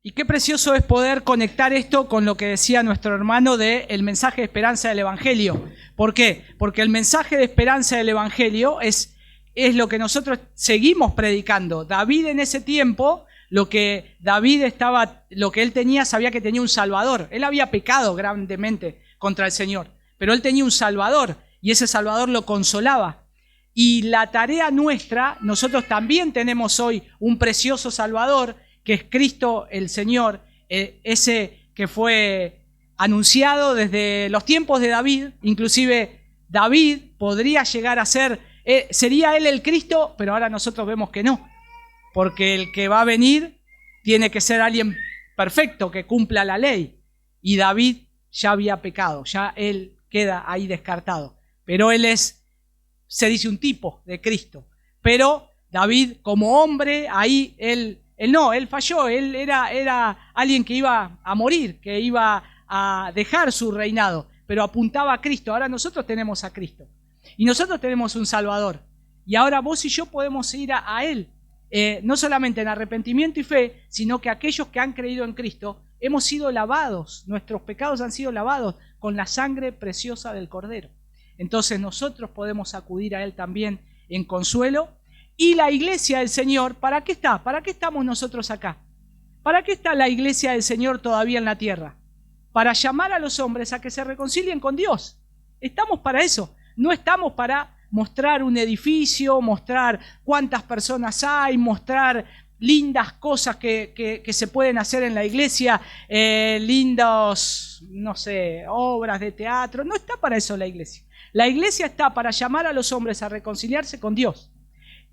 Y qué precioso es poder conectar esto con lo que decía nuestro hermano del mensaje de esperanza del Evangelio. ¿Por qué? Porque el mensaje de esperanza del Evangelio es lo que nosotros seguimos predicando. David en ese tiempo, lo que él tenía, sabía que tenía un Salvador. Él había pecado grandemente contra el Señor, pero él tenía un Salvador y ese Salvador lo consolaba. Y la tarea nuestra, nosotros también tenemos hoy un precioso Salvador, que es Cristo el Señor, ese que fue anunciado desde los tiempos de David. Inclusive David podría llegar a ser, sería él el Cristo, pero ahora nosotros vemos que no, porque el que va a venir tiene que ser alguien perfecto, que cumpla la ley, y David ya había pecado, ya él queda ahí descartado, pero él se dice un tipo de Cristo. Pero David como hombre, ahí él falló, él era alguien que iba a morir, que iba a dejar su reinado, pero apuntaba a Cristo. Ahora nosotros tenemos a Cristo y nosotros tenemos un Salvador, y ahora vos y yo podemos ir a Él, no solamente en arrepentimiento y fe, sino que aquellos que han creído en Cristo hemos sido lavados, nuestros pecados han sido lavados con la sangre preciosa del Cordero. Entonces nosotros podemos acudir a Él también en consuelo. Y la iglesia del Señor, ¿para qué está? ¿Para qué estamos nosotros acá? ¿Para qué está la iglesia del Señor todavía en la tierra? Para llamar a los hombres a que se reconcilien con Dios. Estamos para eso. No estamos para mostrar un edificio, mostrar cuántas personas hay, mostrar lindas cosas que se pueden hacer en la iglesia, lindas, no sé, obras de teatro. No está para eso la iglesia. La iglesia está para llamar a los hombres a reconciliarse con Dios.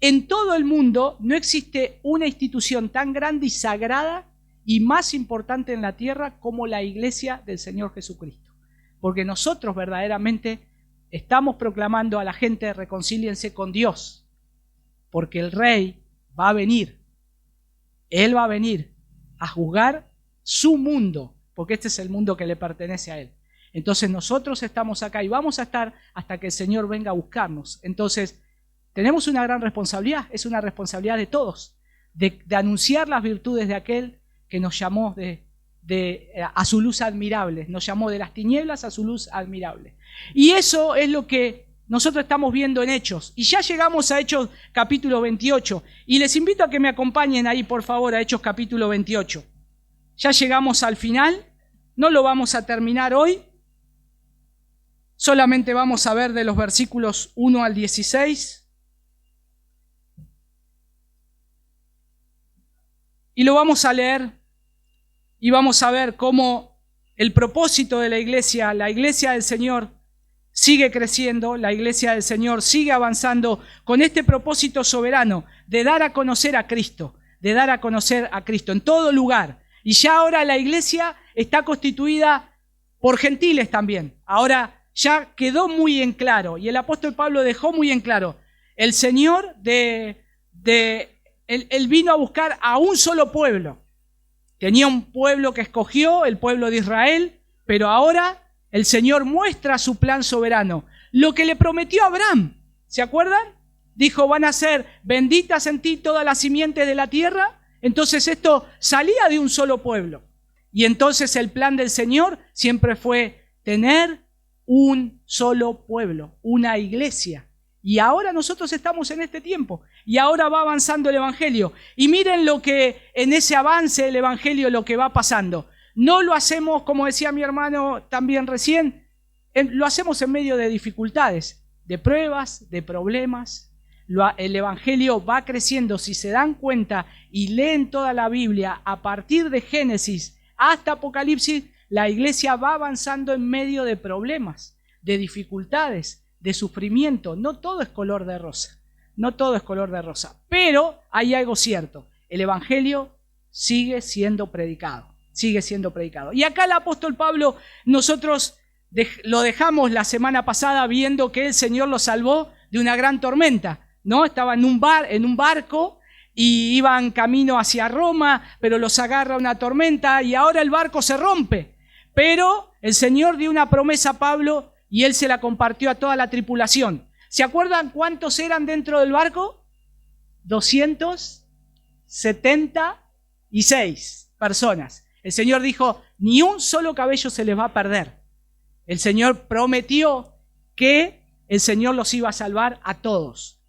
En todo el mundo no existe una institución tan grande y sagrada y más importante en la tierra como la iglesia del Señor Jesucristo. Porque nosotros verdaderamente estamos proclamando a la gente: reconcíliense con Dios, porque el Rey va a venir. Él va a venir a juzgar su mundo, porque este es el mundo que le pertenece a Él. Entonces nosotros estamos acá y vamos a estar hasta que el Señor venga a buscarnos. Entonces tenemos una gran responsabilidad, es una responsabilidad de todos, de anunciar las virtudes de aquel que nos llamó a su luz admirable, nos llamó de las tinieblas a su luz admirable. Y eso es lo que nosotros estamos viendo en Hechos. Y ya llegamos a Hechos capítulo 28. Y les invito a que me acompañen ahí, por favor, a Hechos capítulo 28. Ya llegamos al final, no lo vamos a terminar hoy. Solamente vamos a ver de los versículos 1 al 16. Y lo vamos a leer y vamos a ver cómo el propósito de la iglesia del Señor, sigue creciendo, la iglesia del Señor sigue avanzando con este propósito soberano de dar a conocer a Cristo, en todo lugar. Y ya ahora la iglesia está constituida por gentiles también. Ahora ya quedó muy en claro, y el apóstol Pablo dejó muy en claro, el Señor Él vino a buscar a un solo pueblo. Tenía un pueblo que escogió, el pueblo de Israel, pero ahora el Señor muestra su plan soberano. Lo que le prometió a Abraham, ¿se acuerdan? Dijo: van a ser benditas en ti todas las simientes de la tierra. Entonces esto salía de un solo pueblo. Y entonces el plan del Señor siempre fue tener un solo pueblo, una iglesia. Y ahora nosotros estamos en este tiempo y ahora va avanzando el Evangelio. Y miren lo que en ese avance del Evangelio lo que va pasando. No lo hacemos, como decía mi hermano también recién, lo hacemos en medio de dificultades, de pruebas, de problemas. El Evangelio va creciendo, si se dan cuenta y leen toda la Biblia, a partir de Génesis hasta Apocalipsis, la iglesia va avanzando en medio de problemas, de dificultades, de sufrimiento. No todo es color de rosa, pero hay algo cierto: el Evangelio sigue siendo predicado. Y acá el apóstol Pablo, nosotros lo dejamos la semana pasada viendo que el Señor lo salvó de una gran tormenta, ¿no? Estaba en un barco y iban camino hacia Roma, pero los agarra una tormenta y ahora el barco se rompe. Pero el Señor dio una promesa a Pablo y él se la compartió a toda la tripulación. ¿Se acuerdan cuántos eran dentro del barco? 276. personas. El Señor dijo, ni un solo cabello se les va a perder. El Señor prometió que el Señor los iba a salvar a todos.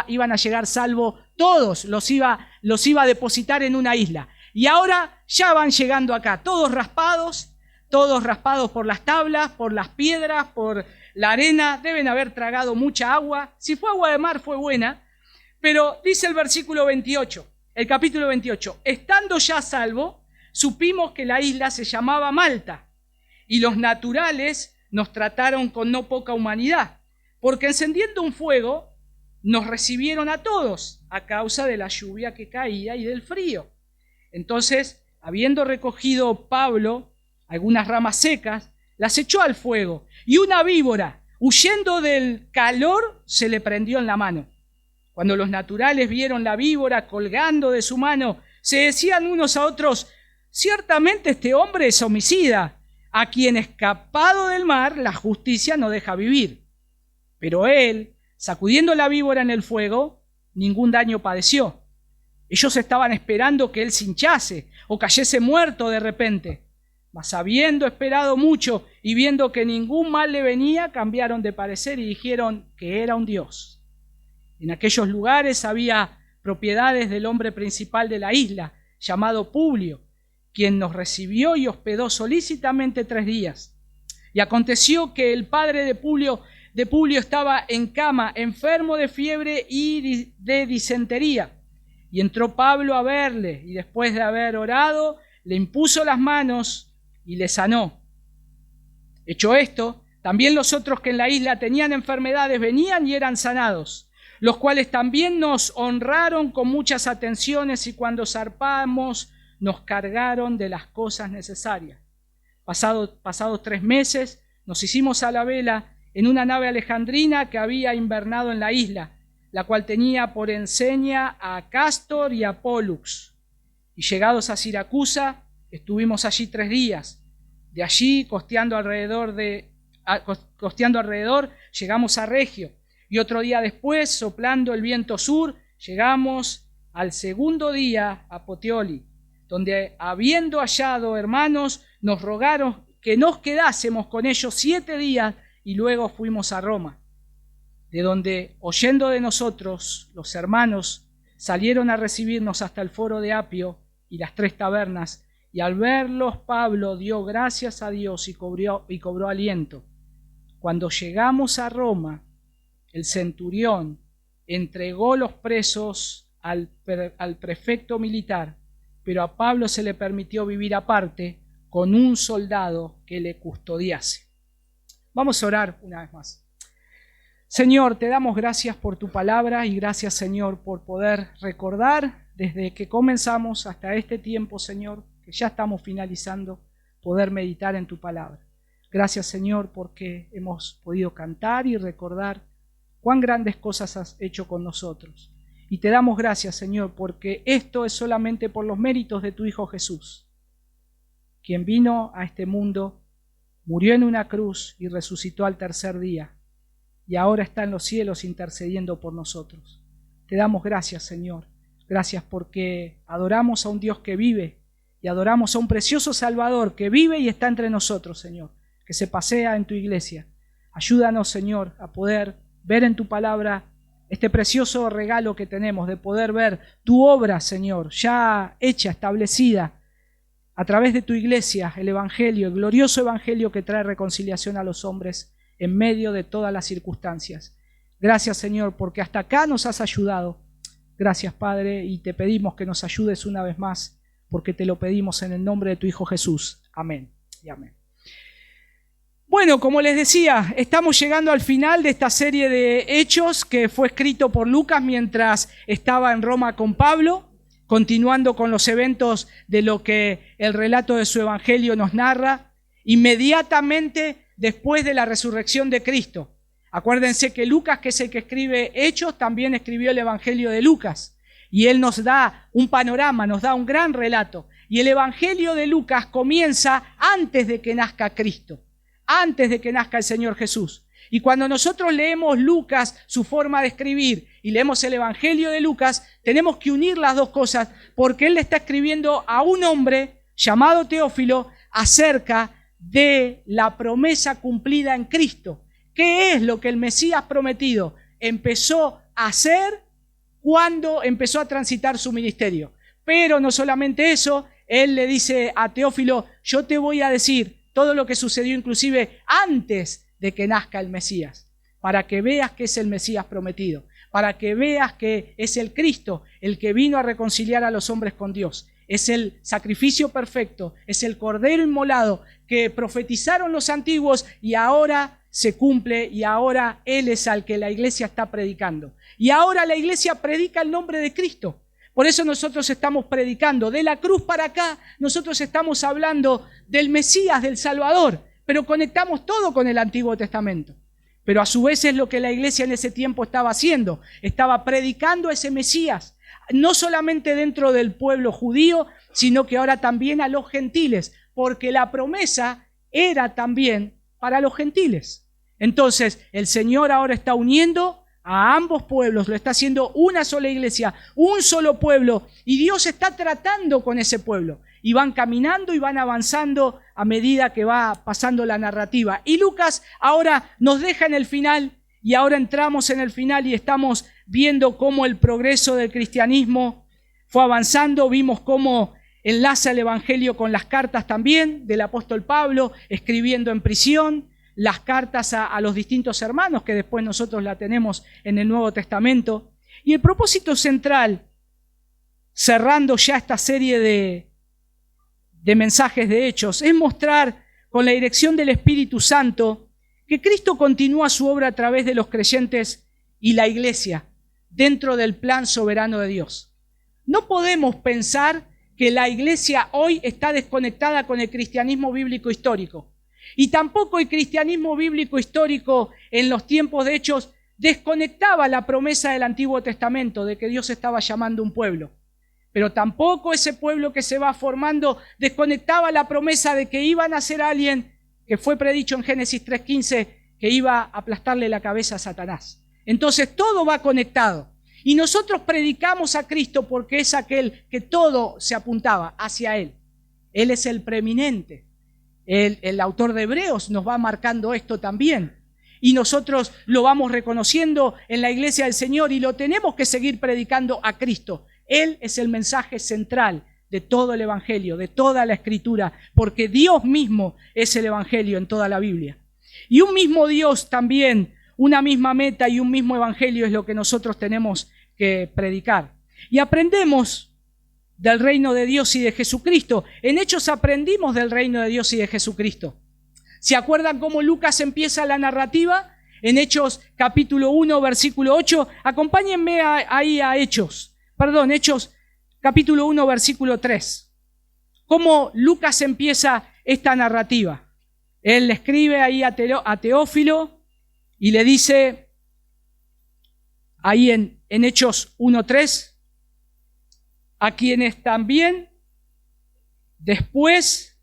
Iban a llegar salvos todos, los iba a depositar en una isla. Y ahora ya van llegando acá, todos raspados por las tablas, por las piedras, por la arena. Deben haber tragado mucha agua. Si fue agua de mar, fue buena. Pero dice el versículo 28, el capítulo 28, estando ya a salvo, supimos que la isla se llamaba Malta, y los naturales nos trataron con no poca humanidad, porque encendiendo un fuego, nos recibieron a todos a causa de la lluvia que caía y del frío. Entonces, habiendo recogido Pablo algunas ramas secas, las echó al fuego, y una víbora, huyendo del calor, se le prendió en la mano. Cuando los naturales vieron la víbora colgando de su mano, se decían unos a otros, ciertamente este hombre es homicida, a quien escapado del mar la justicia no deja vivir. Pero él, sacudiendo la víbora en el fuego, ningún daño padeció. Ellos estaban esperando que él se hinchase o cayese muerto de repente. Mas habiendo esperado mucho y viendo que ningún mal le venía, cambiaron de parecer y dijeron que era un dios. En aquellos lugares había propiedades del hombre principal de la isla, llamado Publio, quien nos recibió y hospedó solícitamente 3 días. Y aconteció que el padre de Publio estaba en cama, enfermo de fiebre y de disentería. Y entró Pablo a verle, y después de haber orado, le impuso las manos y le sanó. Hecho esto, también los otros que en la isla tenían enfermedades venían y eran sanados, los cuales también nos honraron con muchas atenciones, y cuando zarpamos nos cargaron de las cosas necesarias. Pasados 3 meses, nos hicimos a la vela en una nave alejandrina que había invernado en la isla, la cual tenía por enseña a Cástor y a Pólux. Y llegados a Siracusa, estuvimos allí 3 días. De allí, costeando alrededor, llegamos a Regio. Y otro día después, soplando el viento sur, llegamos al segundo día a Puteoli, donde, habiendo hallado hermanos, nos rogaron que nos quedásemos con ellos 7 días y luego fuimos a Roma, de donde, oyendo de nosotros, los hermanos salieron a recibirnos hasta el foro de Apio y las 3 tabernas, y al verlos Pablo dio gracias a Dios y cobró aliento. Cuando llegamos a Roma, el centurión entregó los presos al prefecto militar, pero a Pablo se le permitió vivir aparte con un soldado que le custodiase. Vamos a orar una vez más. Señor, te damos gracias por tu palabra y gracias, Señor, por poder recordar desde que comenzamos hasta este tiempo, Señor, que ya estamos finalizando, poder meditar en tu palabra. Gracias, Señor, porque hemos podido cantar y recordar cuán grandes cosas has hecho con nosotros. Y te damos gracias, Señor, porque esto es solamente por los méritos de tu Hijo Jesús, quien vino a este mundo, murió en una cruz y resucitó al 3er día, y ahora está en los cielos intercediendo por nosotros. Te damos gracias, Señor. Gracias porque adoramos a un Dios que vive y adoramos a un precioso Salvador que vive y está entre nosotros, Señor, que se pasea en tu iglesia. Ayúdanos, Señor, a poder ver en tu palabra este precioso regalo que tenemos de poder ver tu obra, Señor, ya hecha, establecida a través de tu iglesia, el Evangelio, el glorioso Evangelio que trae reconciliación a los hombres en medio de todas las circunstancias. Gracias, Señor, porque hasta acá nos has ayudado. Gracias, Padre, y te pedimos que nos ayudes una vez más, porque te lo pedimos en el nombre de tu Hijo Jesús. Amén y amén. Bueno, como les decía, estamos llegando al final de esta serie de hechos que fue escrito por Lucas mientras estaba en Roma con Pablo, continuando con los eventos de lo que el relato de su evangelio nos narra, inmediatamente después de la resurrección de Cristo. Acuérdense que Lucas, que es el que escribe Hechos, también escribió el evangelio de Lucas. Y él nos da un panorama, nos da un gran relato. Y el evangelio de Lucas comienza antes de que nazca Cristo, antes de que nazca el Señor Jesús. Y cuando nosotros leemos Lucas, su forma de escribir, y leemos el Evangelio de Lucas, tenemos que unir las dos cosas, porque él le está escribiendo a un hombre llamado Teófilo acerca de la promesa cumplida en Cristo. ¿Qué es lo que el Mesías prometido empezó a hacer cuando empezó a transitar su ministerio? Pero no solamente eso, él le dice a Teófilo, yo te voy a decir todo lo que sucedió inclusive antes de que nazca el Mesías, para que veas que es el Mesías prometido, para que veas que es el Cristo, el que vino a reconciliar a los hombres con Dios. Es el sacrificio perfecto, es el Cordero inmolado que profetizaron los antiguos y ahora se cumple y ahora Él es al que la iglesia está predicando. Y ahora la iglesia predica el nombre de Cristo. Por eso nosotros estamos predicando. De la cruz para acá, nosotros estamos hablando del Mesías, del Salvador, pero conectamos todo con el Antiguo Testamento. Pero a su vez es lo que la iglesia en ese tiempo estaba haciendo. Estaba predicando a ese Mesías, no solamente dentro del pueblo judío, sino que ahora también a los gentiles, porque la promesa era también para los gentiles. Entonces, el Señor ahora está uniendo a ambos pueblos, lo está haciendo una sola iglesia, un solo pueblo, y Dios está tratando con ese pueblo. Y van caminando y van avanzando a medida que va pasando la narrativa. Y Lucas ahora nos deja en el final, y ahora entramos en el final y estamos viendo cómo el progreso del cristianismo fue avanzando. Vimos cómo enlaza el Evangelio con las cartas también del apóstol Pablo, escribiendo en prisión, las cartas a los distintos hermanos, que después nosotros la tenemos en el Nuevo Testamento. Y el propósito central, cerrando ya esta serie de mensajes de Hechos, es mostrar con la dirección del Espíritu Santo que Cristo continúa su obra a través de los creyentes y la iglesia dentro del plan soberano de Dios. No podemos pensar que la iglesia hoy está desconectada con el cristianismo bíblico histórico. Y tampoco el cristianismo bíblico histórico en los tiempos de Hechos desconectaba la promesa del Antiguo Testamento de que Dios estaba llamando un pueblo. Pero tampoco ese pueblo que se va formando desconectaba la promesa de que iba a nacer alguien que fue predicho en Génesis 3:15, que iba a aplastarle la cabeza a Satanás. Entonces todo va conectado. Y nosotros predicamos a Cristo porque es aquel que todo se apuntaba hacia Él. Él es el preeminente. El autor de Hebreos nos va marcando esto también. Y nosotros lo vamos reconociendo en la iglesia del Señor y lo tenemos que seguir predicando a Cristo. Él es el mensaje central de todo el Evangelio, de toda la Escritura, porque Dios mismo es el Evangelio en toda la Biblia. Y un mismo Dios también, una misma meta y un mismo Evangelio es lo que nosotros tenemos que predicar. Y aprendemos del reino de Dios y de Jesucristo. En Hechos aprendimos del reino de Dios y de Jesucristo. ¿Se acuerdan cómo Lucas empieza la narrativa? En Hechos capítulo 1, versículo 8. Acompáñenme ahí a Hechos capítulo 1, versículo 3. ¿Cómo Lucas empieza esta narrativa? Él le escribe ahí a Teófilo y le dice, ahí en Hechos 1:3, a quienes también, después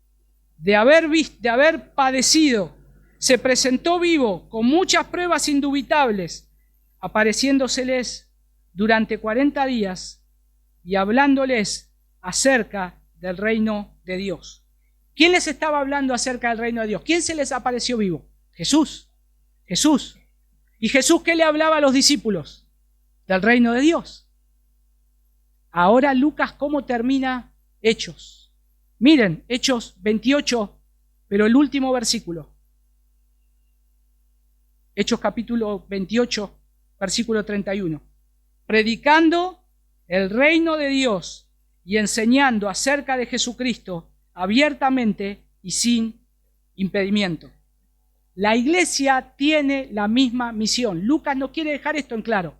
de haber padecido, se presentó vivo con muchas pruebas indubitables, apareciéndoseles durante 40 días y hablándoles acerca del reino de Dios. ¿Quién les estaba hablando acerca del reino de Dios? ¿Quién se les apareció vivo? Jesús. ¿Y Jesús qué le hablaba a los discípulos? Del reino de Dios. Ahora Lucas, ¿cómo termina Hechos? Miren, Hechos 28, pero el último versículo. Hechos capítulo 28, versículo 31. Predicando el reino de Dios y enseñando acerca de Jesucristo abiertamente y sin impedimento. La iglesia tiene la misma misión. Lucas no quiere dejar esto en claro.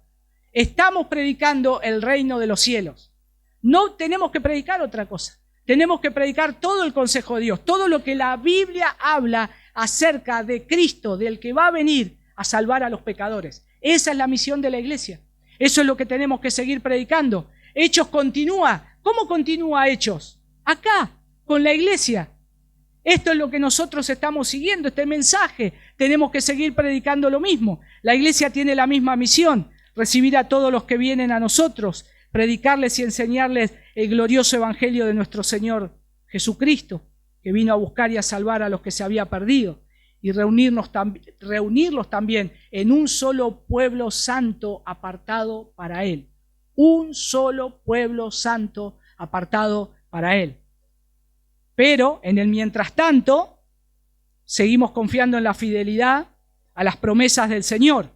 Estamos predicando el reino de los cielos. No tenemos que predicar otra cosa. Tenemos que predicar todo el consejo de Dios, todo lo que la Biblia habla acerca de Cristo, del que va a venir a salvar a los pecadores. Esa es la misión de la iglesia. Eso es lo que tenemos que seguir predicando. Hechos continúa. ¿Cómo continúa Hechos? Acá, con la iglesia. Esto es lo que nosotros estamos siguiendo, este mensaje. Tenemos que seguir predicando lo mismo. La iglesia tiene la misma misión, recibir a todos los que vienen a nosotros, predicarles y enseñarles el glorioso evangelio de nuestro Señor Jesucristo, que vino a buscar y a salvar a los que se había perdido, y reunirlos también en un solo pueblo santo apartado para Él. Un solo pueblo santo apartado para Él. Pero en el mientras tanto, seguimos confiando en la fidelidad a las promesas del Señor.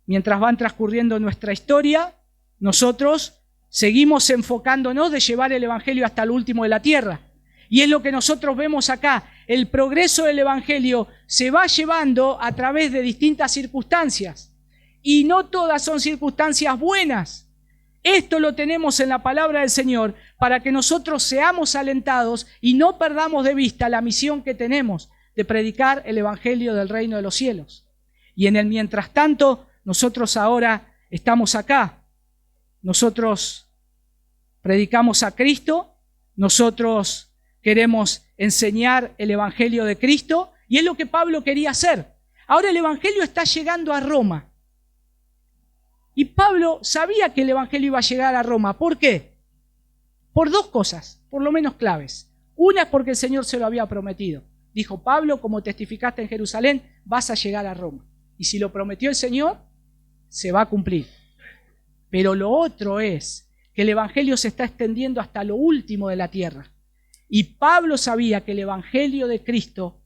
Mientras van transcurriendo nuestra historia, nosotros seguimos enfocándonos de llevar el evangelio hasta el último de la tierra. Y es lo que nosotros vemos acá. El progreso del evangelio se va llevando a través de distintas circunstancias. Y no todas son circunstancias buenas. Esto lo tenemos en la palabra del Señor para que nosotros seamos alentados y no perdamos de vista la misión que tenemos de predicar el evangelio del reino de los cielos. Y en el mientras tanto, nosotros ahora estamos acá. Nosotros predicamos a Cristo, nosotros queremos enseñar el evangelio de Cristo y es lo que Pablo quería hacer. Ahora el evangelio está llegando a Roma. Y Pablo sabía que el evangelio iba a llegar a Roma. ¿Por qué? Por dos cosas, por lo menos claves. Una es porque el Señor se lo había prometido. Dijo: Pablo, como testificaste en Jerusalén, vas a llegar a Roma. Y si lo prometió el Señor, se va a cumplir. Pero lo otro es que el evangelio se está extendiendo hasta lo último de la tierra. Y Pablo sabía que el evangelio de Cristo,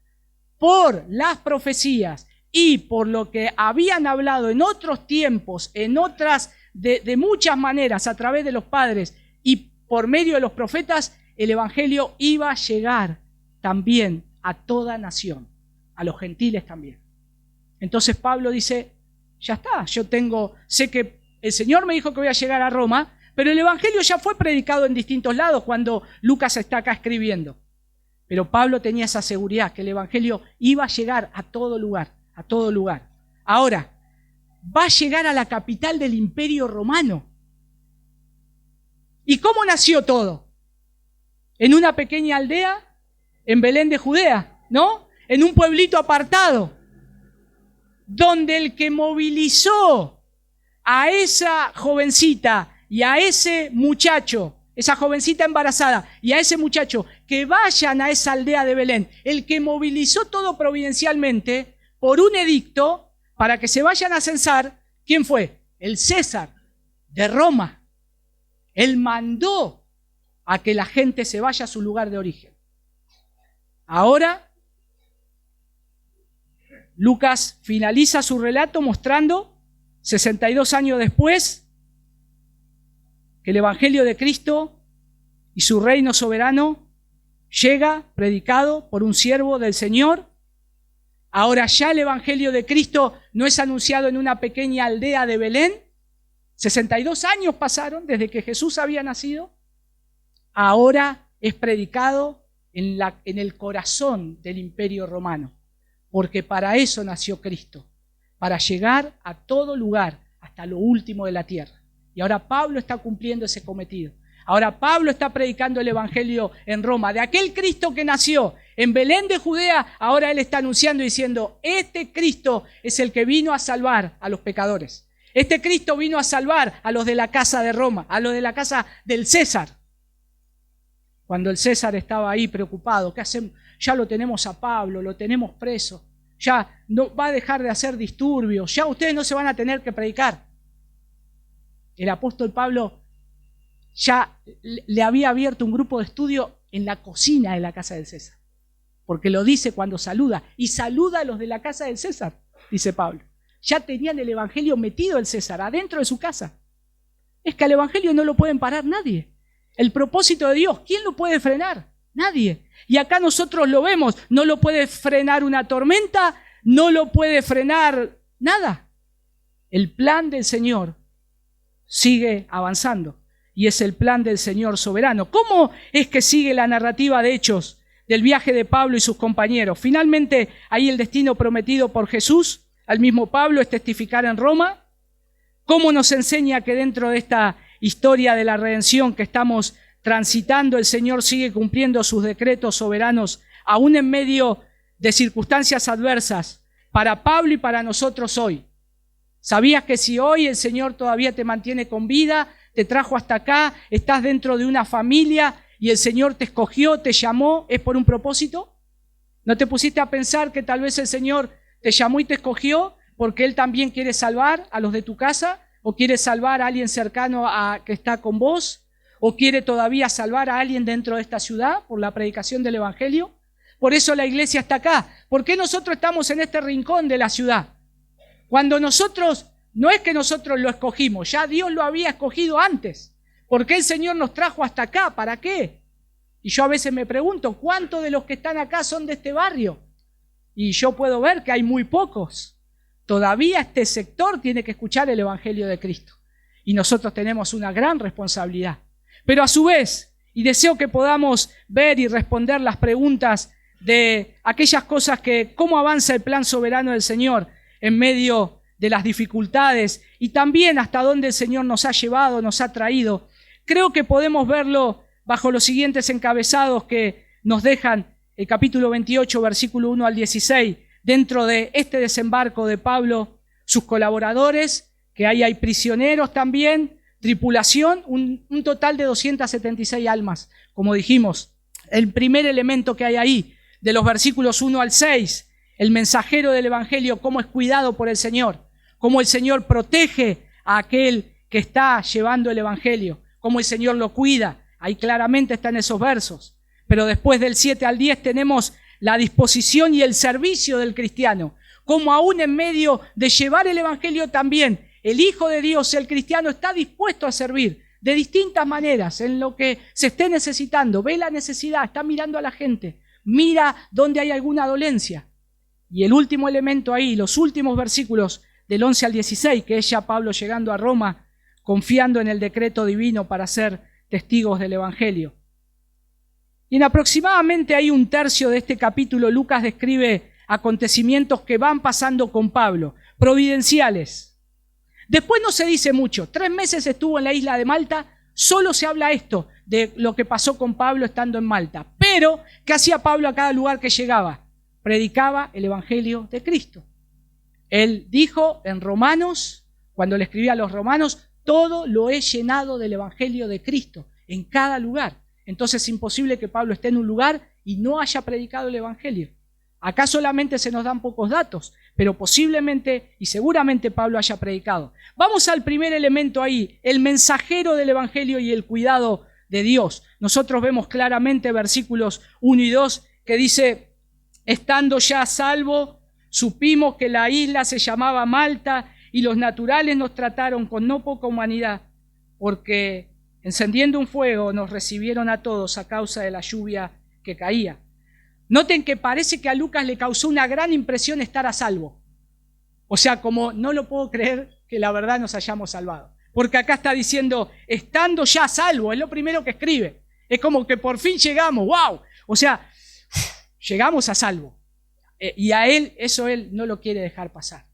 por las profecías y por lo que habían hablado en otros tiempos, en otras, de muchas maneras, a través de los padres y por medio de los profetas, el evangelio iba a llegar también a toda nación, a los gentiles también. Entonces Pablo dice: ya está, sé que el Señor me dijo que voy a llegar a Roma, pero el evangelio ya fue predicado en distintos lados cuando Lucas está acá escribiendo. Pero Pablo tenía esa seguridad, que el evangelio iba a llegar a todo lugar, a todo lugar. Ahora, va a llegar a la capital del Imperio Romano. ¿Y cómo nació todo? En una pequeña aldea, en Belén de Judea, ¿no? En un pueblito apartado, donde el que movilizó a esa jovencita y a ese muchacho, esa jovencita embarazada y a ese muchacho, que vayan a esa aldea de Belén, el que movilizó todo providencialmente por un edicto para que se vayan a censar, ¿quién fue? El César de Roma. Él mandó a que la gente se vaya a su lugar de origen. Ahora, Lucas finaliza su relato mostrando, 62 años después, que el evangelio de Cristo y su reino soberano llega predicado por un siervo del Señor. Ahora ya el evangelio de Cristo no es anunciado en una pequeña aldea de Belén. 62 años pasaron desde que Jesús había nacido. Ahora es predicado en el corazón del Imperio Romano, porque para eso nació Cristo, para llegar a todo lugar, hasta lo último de la tierra. Y ahora Pablo está cumpliendo ese cometido. Ahora Pablo está predicando el evangelio en Roma. De aquel Cristo que nació en Belén de Judea, ahora él está anunciando y diciendo: este Cristo es el que vino a salvar a los pecadores. Este Cristo vino a salvar a los de la casa de Roma, a los de la casa del César. Cuando el César estaba ahí preocupado, ¿qué hacemos? Ya lo tenemos a Pablo, lo tenemos preso, ya no va a dejar de hacer disturbios, ya ustedes no se van a tener que predicar. El apóstol Pablo ya le había abierto un grupo de estudio en la cocina de la casa del César, porque lo dice cuando saluda, y saluda a los de la casa del César, dice Pablo. Ya tenían el evangelio metido el César adentro de su casa. Es que al evangelio no lo pueden parar nadie. El propósito de Dios, ¿quién lo puede frenar? Nadie. Y acá nosotros lo vemos, no lo puede frenar una tormenta, no lo puede frenar nada. El plan del Señor sigue avanzando y es el plan del Señor soberano. ¿Cómo es que sigue la narrativa de Hechos del viaje de Pablo y sus compañeros? Finalmente, ahí el destino prometido por Jesús al mismo Pablo es testificar en Roma. ¿Cómo nos enseña que dentro de esta historia de la redención que estamos transitando, el Señor sigue cumpliendo sus decretos soberanos, aún en medio de circunstancias adversas, para Pablo y para nosotros hoy. ¿Sabías que si hoy el Señor todavía te mantiene con vida, te trajo hasta acá, estás dentro de una familia y el Señor te escogió, te llamó, es por un propósito? ¿No te pusiste a pensar que tal vez el Señor te llamó y te escogió porque Él también quiere salvar a los de tu casa? ¿O quiere salvar a alguien cercano a que está con vos? ¿O quiere todavía salvar a alguien dentro de esta ciudad por la predicación del Evangelio? Por eso la iglesia está acá. ¿Por qué nosotros estamos en este rincón de la ciudad? Cuando nosotros, no es que nosotros lo escogimos, ya Dios lo había escogido antes. ¿Por qué el Señor nos trajo hasta acá? ¿Para qué? Y yo a veces me pregunto, ¿cuántos de los que están acá son de este barrio? Y yo puedo ver que hay muy pocos. Todavía este sector tiene que escuchar el Evangelio de Cristo. Y nosotros tenemos una gran responsabilidad. Pero a su vez, y deseo que podamos ver y responder las preguntas de aquellas cosas que, cómo avanza el plan soberano del Señor en medio de las dificultades y también hasta dónde el Señor nos ha llevado, nos ha traído. Creo que podemos verlo bajo los siguientes encabezados que nos dejan el capítulo 28, versículo 1 al 16, dentro de este desembarco de Pablo, sus colaboradores, que ahí hay prisioneros también, tripulación, un total de 276 almas, como dijimos. El primer elemento que hay ahí, de los versículos 1 al 6, el mensajero del Evangelio, cómo es cuidado por el Señor, cómo el Señor protege a aquel que está llevando el Evangelio, cómo el Señor lo cuida, ahí claramente están esos versos. Pero después del 7 al 10 tenemos la disposición y el servicio del cristiano, como aún en medio de llevar el Evangelio también, el Hijo de Dios, el cristiano, está dispuesto a servir de distintas maneras en lo que se esté necesitando, ve la necesidad, está mirando a la gente, mira dónde hay alguna dolencia. Y el último elemento ahí, los últimos versículos del 11 al 16, que es ya Pablo llegando a Roma, confiando en el decreto divino para ser testigos del Evangelio. Y en aproximadamente hay un tercio de este capítulo, Lucas describe acontecimientos que van pasando con Pablo, providenciales. Después no se dice mucho. 3 meses estuvo en la isla de Malta, solo se habla esto, de lo que pasó con Pablo estando en Malta. Pero, ¿qué hacía Pablo a cada lugar que llegaba? Predicaba el Evangelio de Cristo. Él dijo en Romanos, cuando le escribía a los romanos, todo lo he llenado del Evangelio de Cristo, en cada lugar. Entonces es imposible que Pablo esté en un lugar y no haya predicado el Evangelio. Acá solamente se nos dan pocos datos, pero posiblemente y seguramente Pablo haya predicado. Vamos al primer elemento ahí, el mensajero del Evangelio y el cuidado de Dios. Nosotros vemos claramente versículos 1 y 2 que dice, estando ya a salvo, supimos que la isla se llamaba Malta y los naturales nos trataron con no poca humanidad, porque encendiendo un fuego nos recibieron a todos a causa de la lluvia que caía. Noten que parece que a Lucas le causó una gran impresión estar a salvo. O sea, como no lo puedo creer que la verdad nos hayamos salvado. Porque acá está diciendo, estando ya a salvo, es lo primero que escribe. Es como que por fin llegamos, ¡wow! O sea, llegamos a salvo. Y a él, eso él no lo quiere dejar pasar.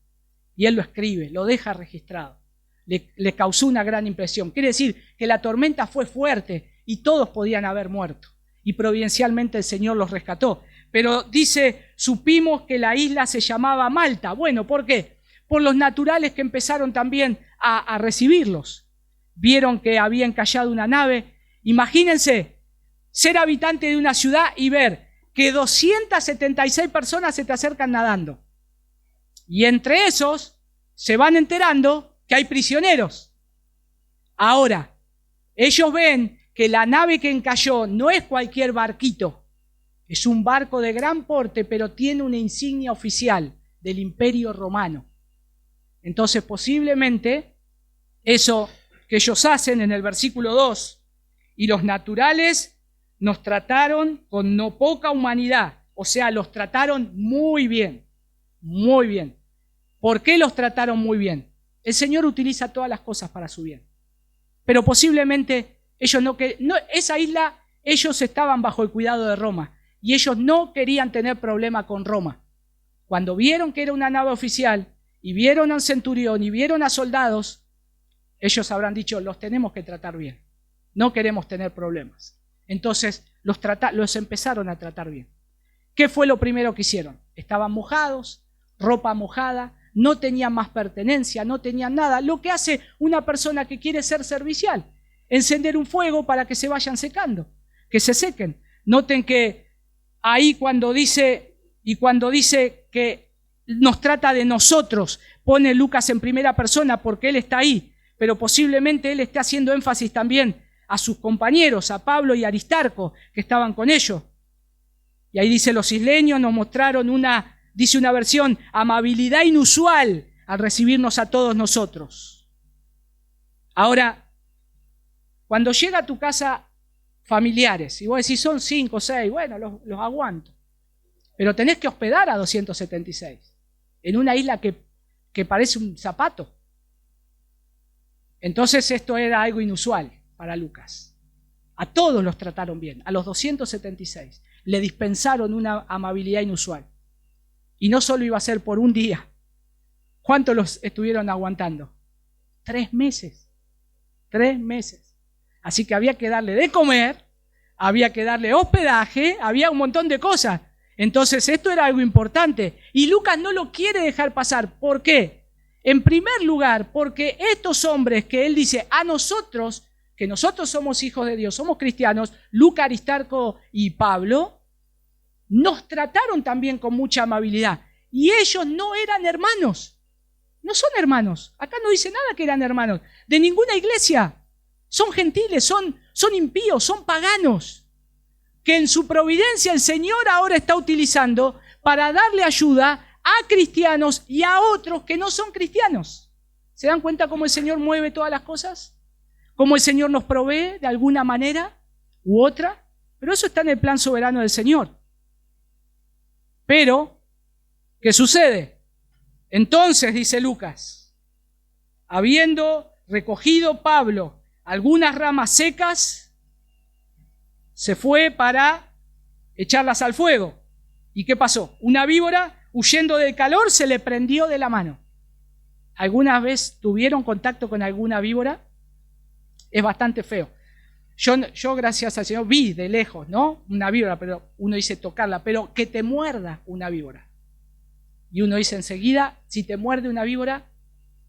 Y él lo escribe, lo deja registrado. Le causó una gran impresión. Quiere decir que la tormenta fue fuerte y todos podían haber muerto. Y providencialmente el Señor los rescató. Pero dice, supimos que la isla se llamaba Malta. Bueno, ¿por qué? Por los naturales que empezaron también a recibirlos. Vieron que había encallado una nave. Imagínense ser habitante de una ciudad y ver que 276 personas se te acercan nadando. Y entre esos se van enterando que hay prisioneros. Ahora, ellos ven que la nave que encalló no es cualquier barquito, es un barco de gran porte, pero tiene una insignia oficial del Imperio Romano. Entonces, posiblemente, eso que ellos hacen en el versículo 2, y los naturales nos trataron con no poca humanidad, o sea, los trataron muy bien, muy bien. ¿Por qué los trataron muy bien? El Señor utiliza todas las cosas para su bien. Pero posiblemente ellos esa isla, ellos estaban bajo el cuidado de Roma y ellos no querían tener problema con Roma. Cuando vieron que era una nave oficial y vieron al centurión y vieron a soldados, ellos habrán dicho, los tenemos que tratar bien. no queremos tener problemas. Entonces los empezaron a tratar bien. ¿Qué fue lo primero que hicieron? Estaban mojados, ropa mojada, no tenían más pertenencia, no tenían nada. Lo que hace una persona que quiere ser servicial, encender un fuego para que se vayan secando, que se sequen. Noten que ahí cuando dice que nos trata de nosotros, pone Lucas en primera persona porque él está ahí, pero posiblemente él esté haciendo énfasis también a sus compañeros, a Pablo y Aristarco, que estaban con ellos. Y ahí dice, los isleños nos mostraron dice una versión, amabilidad inusual al recibirnos a todos nosotros. Ahora, cuando llega a tu casa familiares, y vos decís, son 5 o 6, bueno, los aguanto. Pero tenés que hospedar a 276, en una isla que parece un zapato. Entonces esto era algo inusual para Lucas. A todos los trataron bien, a los 276. Le dispensaron una amabilidad inusual. Y no solo iba a ser por un día. ¿Cuánto los estuvieron aguantando? 3 meses. 3 meses. Así que había que darle de comer, había que darle hospedaje, había un montón de cosas. Entonces esto era algo importante. Y Lucas no lo quiere dejar pasar. ¿Por qué? En primer lugar, porque estos hombres que él dice a nosotros, que nosotros somos hijos de Dios, somos cristianos, Lucas, Aristarco y Pablo, nos trataron también con mucha amabilidad. Y ellos no eran hermanos. No son hermanos. Acá no dice nada que eran hermanos. De ninguna iglesia. Son gentiles, son impíos, son paganos. Que en su providencia el Señor ahora está utilizando para darle ayuda a cristianos y a otros que no son cristianos. ¿Se dan cuenta cómo el Señor mueve todas las cosas? ¿Cómo el Señor nos provee de alguna manera u otra? Pero eso está en el plan soberano del Señor. Pero, ¿qué sucede? Entonces, dice Lucas, habiendo recogido Pablo algunas ramas secas, se fue para echarlas al fuego. ¿Y qué pasó? Una víbora, huyendo del calor, se le prendió de la mano. ¿Alguna vez tuvieron contacto con alguna víbora? Es bastante feo. Yo, gracias al Señor, vi de lejos, ¿no? Una víbora, pero uno dice tocarla, pero que te muerda una víbora. Y uno dice enseguida, si te muerde una víbora,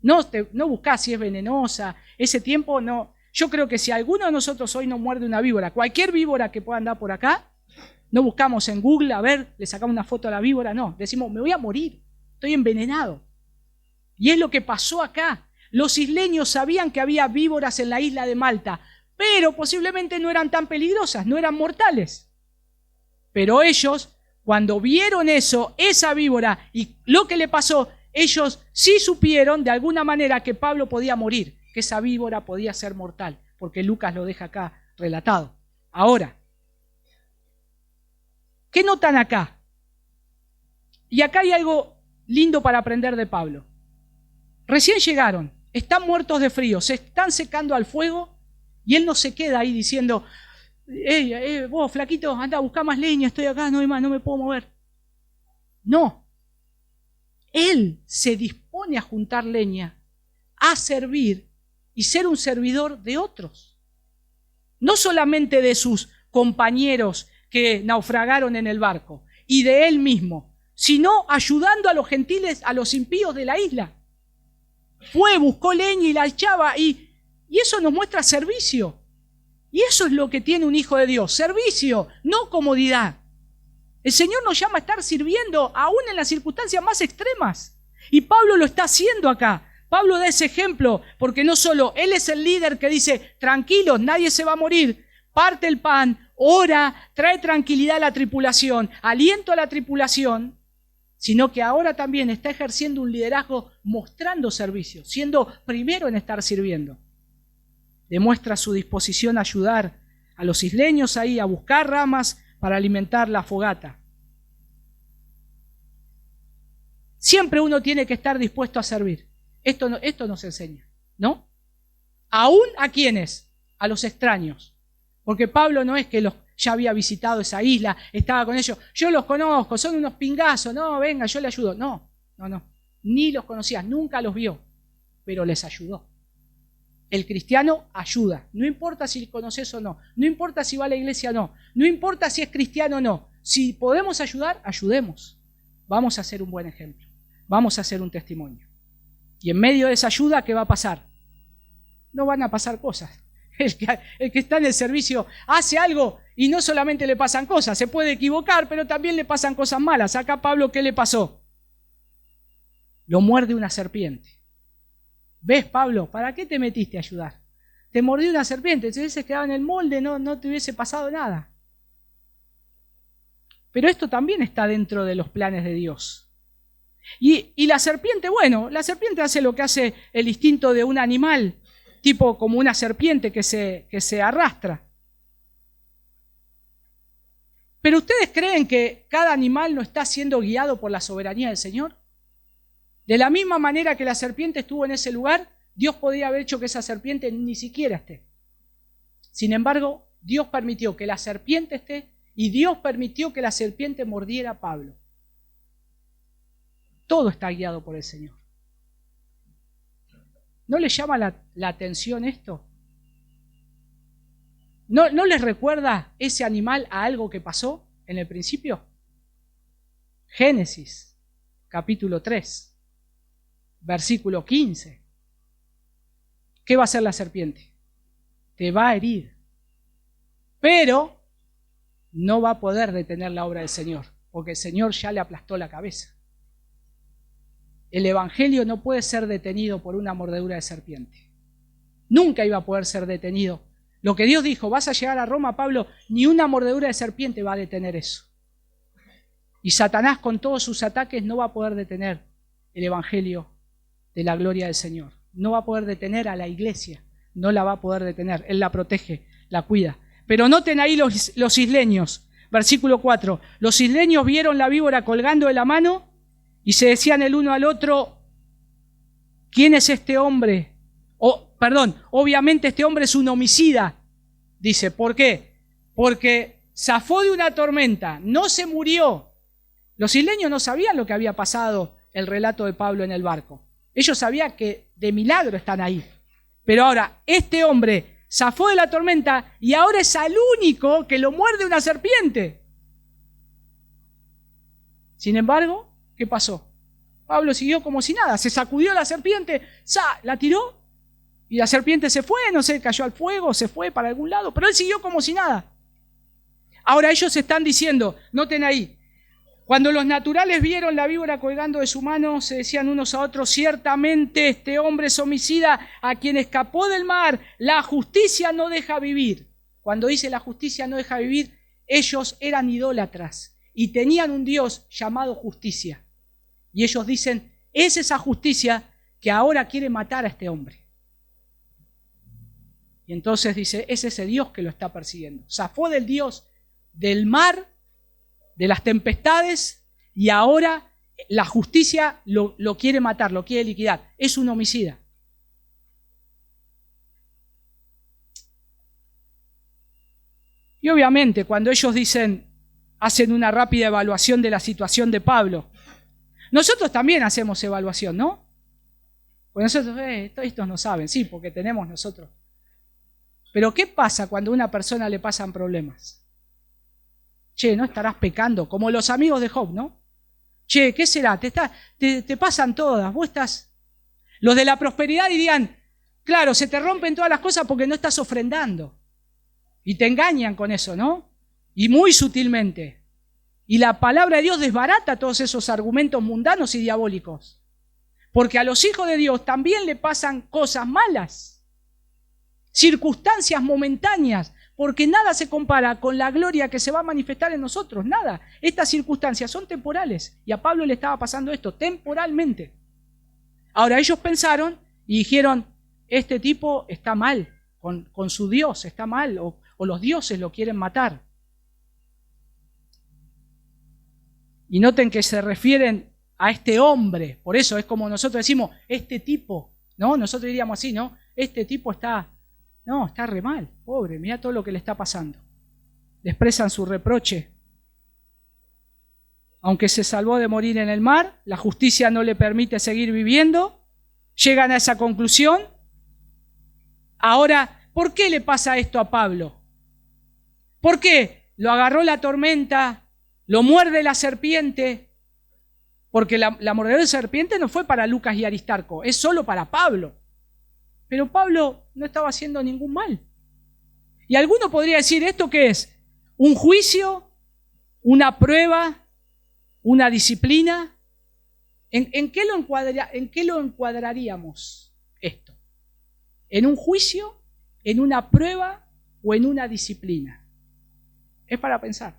no buscás si es venenosa, ese tiempo no. Yo creo que si alguno de nosotros hoy nos muerde una víbora, cualquier víbora que pueda andar por acá, no buscamos en Google, a ver, le sacamos una foto a la víbora, no, decimos, me voy a morir, estoy envenenado. Y es lo que pasó acá. Los isleños sabían que había víboras en la isla de Malta, pero posiblemente no eran tan peligrosas, no eran mortales. Pero ellos, cuando vieron eso, esa víbora y lo que le pasó, ellos sí supieron de alguna manera que Pablo podía morir, que esa víbora podía ser mortal, porque Lucas lo deja acá relatado. Ahora, ¿qué notan acá? Y acá hay algo lindo para aprender de Pablo. Recién llegaron, están muertos de frío, se están secando al fuego y él no se queda ahí diciendo, vos flaquito, anda a buscar más leña, estoy acá, no hay más, no me puedo mover. No, él se dispone a juntar leña, a servir y ser un servidor de otros. No solamente de sus compañeros que naufragaron en el barco y de él mismo, sino ayudando a los gentiles, a los impíos de la isla. Fue, buscó leña y la echaba y eso nos muestra servicio. Y eso es lo que tiene un hijo de Dios, servicio, no comodidad. El Señor nos llama a estar sirviendo aún en las circunstancias más extremas. Y Pablo lo está haciendo acá. Pablo da ese ejemplo porque no solo él es el líder que dice, tranquilos, nadie se va a morir, parte el pan, ora, trae tranquilidad a la tripulación, aliento a la tripulación, sino que ahora también está ejerciendo un liderazgo mostrando servicio, siendo primero en estar sirviendo. Demuestra su disposición a ayudar a los isleños ahí a buscar ramas para alimentar la fogata. Siempre uno tiene que estar dispuesto a servir. Esto nos enseña, ¿no? ¿Aún a quiénes? A los extraños. Porque Pablo no es que ya había visitado esa isla, estaba con ellos. Yo los conozco, son unos pingazos. No, venga, yo le ayudo. No. Ni los conocía, nunca los vio, pero les ayudó. El cristiano ayuda. No importa si conoces o no. No importa si va a la iglesia o no. No importa si es cristiano o no. Si podemos ayudar, ayudemos. Vamos a hacer un buen ejemplo. Vamos a hacer un testimonio. Y en medio de esa ayuda, ¿qué va a pasar? No van a pasar cosas. El que está en el servicio hace algo y no solamente le pasan cosas. Se puede equivocar, pero también le pasan cosas malas. Acá Pablo, ¿qué le pasó? Lo muerde una serpiente. ¿Ves, Pablo? ¿Para qué te metiste a ayudar? Te mordió una serpiente. Si hubiese quedado en el molde, no te hubiese pasado nada. Pero esto también está dentro de los planes de Dios. Y la serpiente, bueno, la serpiente hace lo que hace el instinto de un animal, tipo como una serpiente que se arrastra. ¿Pero ustedes creen que cada animal no está siendo guiado por la soberanía del Señor? De la misma manera que la serpiente estuvo en ese lugar, Dios podría haber hecho que esa serpiente ni siquiera esté. Sin embargo, Dios permitió que la serpiente esté y Dios permitió que la serpiente mordiera a Pablo. Todo está guiado por el Señor. ¿No les llama la atención esto? ¿No les recuerda ese animal a algo que pasó en el principio? Génesis, capítulo 3, versículo 15. ¿Qué va a hacer la serpiente? Te va a herir, pero no va a poder detener la obra del Señor, porque el Señor ya le aplastó la cabeza. El evangelio no puede ser detenido por una mordedura de serpiente. Nunca iba a poder ser detenido. Lo que Dios dijo, vas a llegar a Roma, Pablo, ni una mordedura de serpiente va a detener eso. Y Satanás con todos sus ataques no va a poder detener el evangelio de la gloria del Señor. No va a poder detener a la iglesia, no la va a poder detener. Él la protege, la cuida. Pero noten ahí los isleños, versículo 4. Los isleños vieron la víbora colgando de la mano y se decían el uno al otro, ¿quién es este hombre? Obviamente este hombre es un homicida. Dice, ¿por qué? Porque zafó de una tormenta, no se murió. Los isleños no sabían lo que había pasado, el relato de Pablo en el barco. Ellos sabían que de milagro están ahí. Pero ahora, este hombre zafó de la tormenta y ahora es al único que lo muerde una serpiente. Sin embargo, ¿qué pasó? Pablo siguió como si nada, se sacudió la serpiente, la tiró y la serpiente se fue, no sé, cayó al fuego, se fue para algún lado, pero él siguió como si nada. Ahora ellos están diciendo, noten ahí, cuando los naturales vieron la víbora colgando de su mano, se decían unos a otros, ciertamente este hombre es homicida, a quien escapó del mar, la justicia no deja vivir. Cuando dice la justicia no deja vivir, ellos eran idólatras y tenían un Dios llamado justicia. Y ellos dicen, es esa justicia que ahora quiere matar a este hombre. Y entonces dice, es ese Dios que lo está persiguiendo. Zafó del Dios del mar, de las tempestades, y ahora la justicia lo quiere matar, lo quiere liquidar. Es un homicida. Y obviamente cuando ellos hacen una rápida evaluación de la situación de Pablo, nosotros también hacemos evaluación, ¿no? Pues nosotros, estos no saben, sí, porque tenemos nosotros. Pero ¿qué pasa cuando a una persona le pasan problemas? Che, ¿no estarás pecando? Como los amigos de Job, ¿no? Che, ¿qué será? Te pasan todas, vos estás... Los de la prosperidad dirían, claro, se te rompen todas las cosas porque no estás ofrendando. Y te engañan con eso, ¿no? Y muy sutilmente. Y la palabra de Dios desbarata todos esos argumentos mundanos y diabólicos. Porque a los hijos de Dios también le pasan cosas malas. Circunstancias momentáneas. Porque nada se compara con la gloria que se va a manifestar en nosotros. Nada. Estas circunstancias son temporales. Y a Pablo le estaba pasando esto temporalmente. Ahora ellos pensaron y dijeron, este tipo está mal. Con su Dios está mal. O los dioses lo quieren matar. Y noten que se refieren a este hombre. Por eso es como nosotros decimos, este tipo, ¿no? Nosotros diríamos así, ¿no? Este tipo está re mal, pobre, mirá todo lo que le está pasando. Le expresan su reproche. Aunque se salvó de morir en el mar, la justicia no le permite seguir viviendo. Llegan a esa conclusión. Ahora, ¿por qué le pasa esto a Pablo? ¿Por qué? Lo agarró la tormenta, lo muerde la serpiente, porque la mordedura de serpiente no fue para Lucas y Aristarco, es solo para Pablo. Pero Pablo no estaba haciendo ningún mal. Y alguno podría decir, ¿esto qué es? ¿Un juicio? ¿Una prueba? ¿Una disciplina? ¿En qué lo encuadraríamos esto? ¿En un juicio? ¿En una prueba? ¿O en una disciplina? Es para pensar.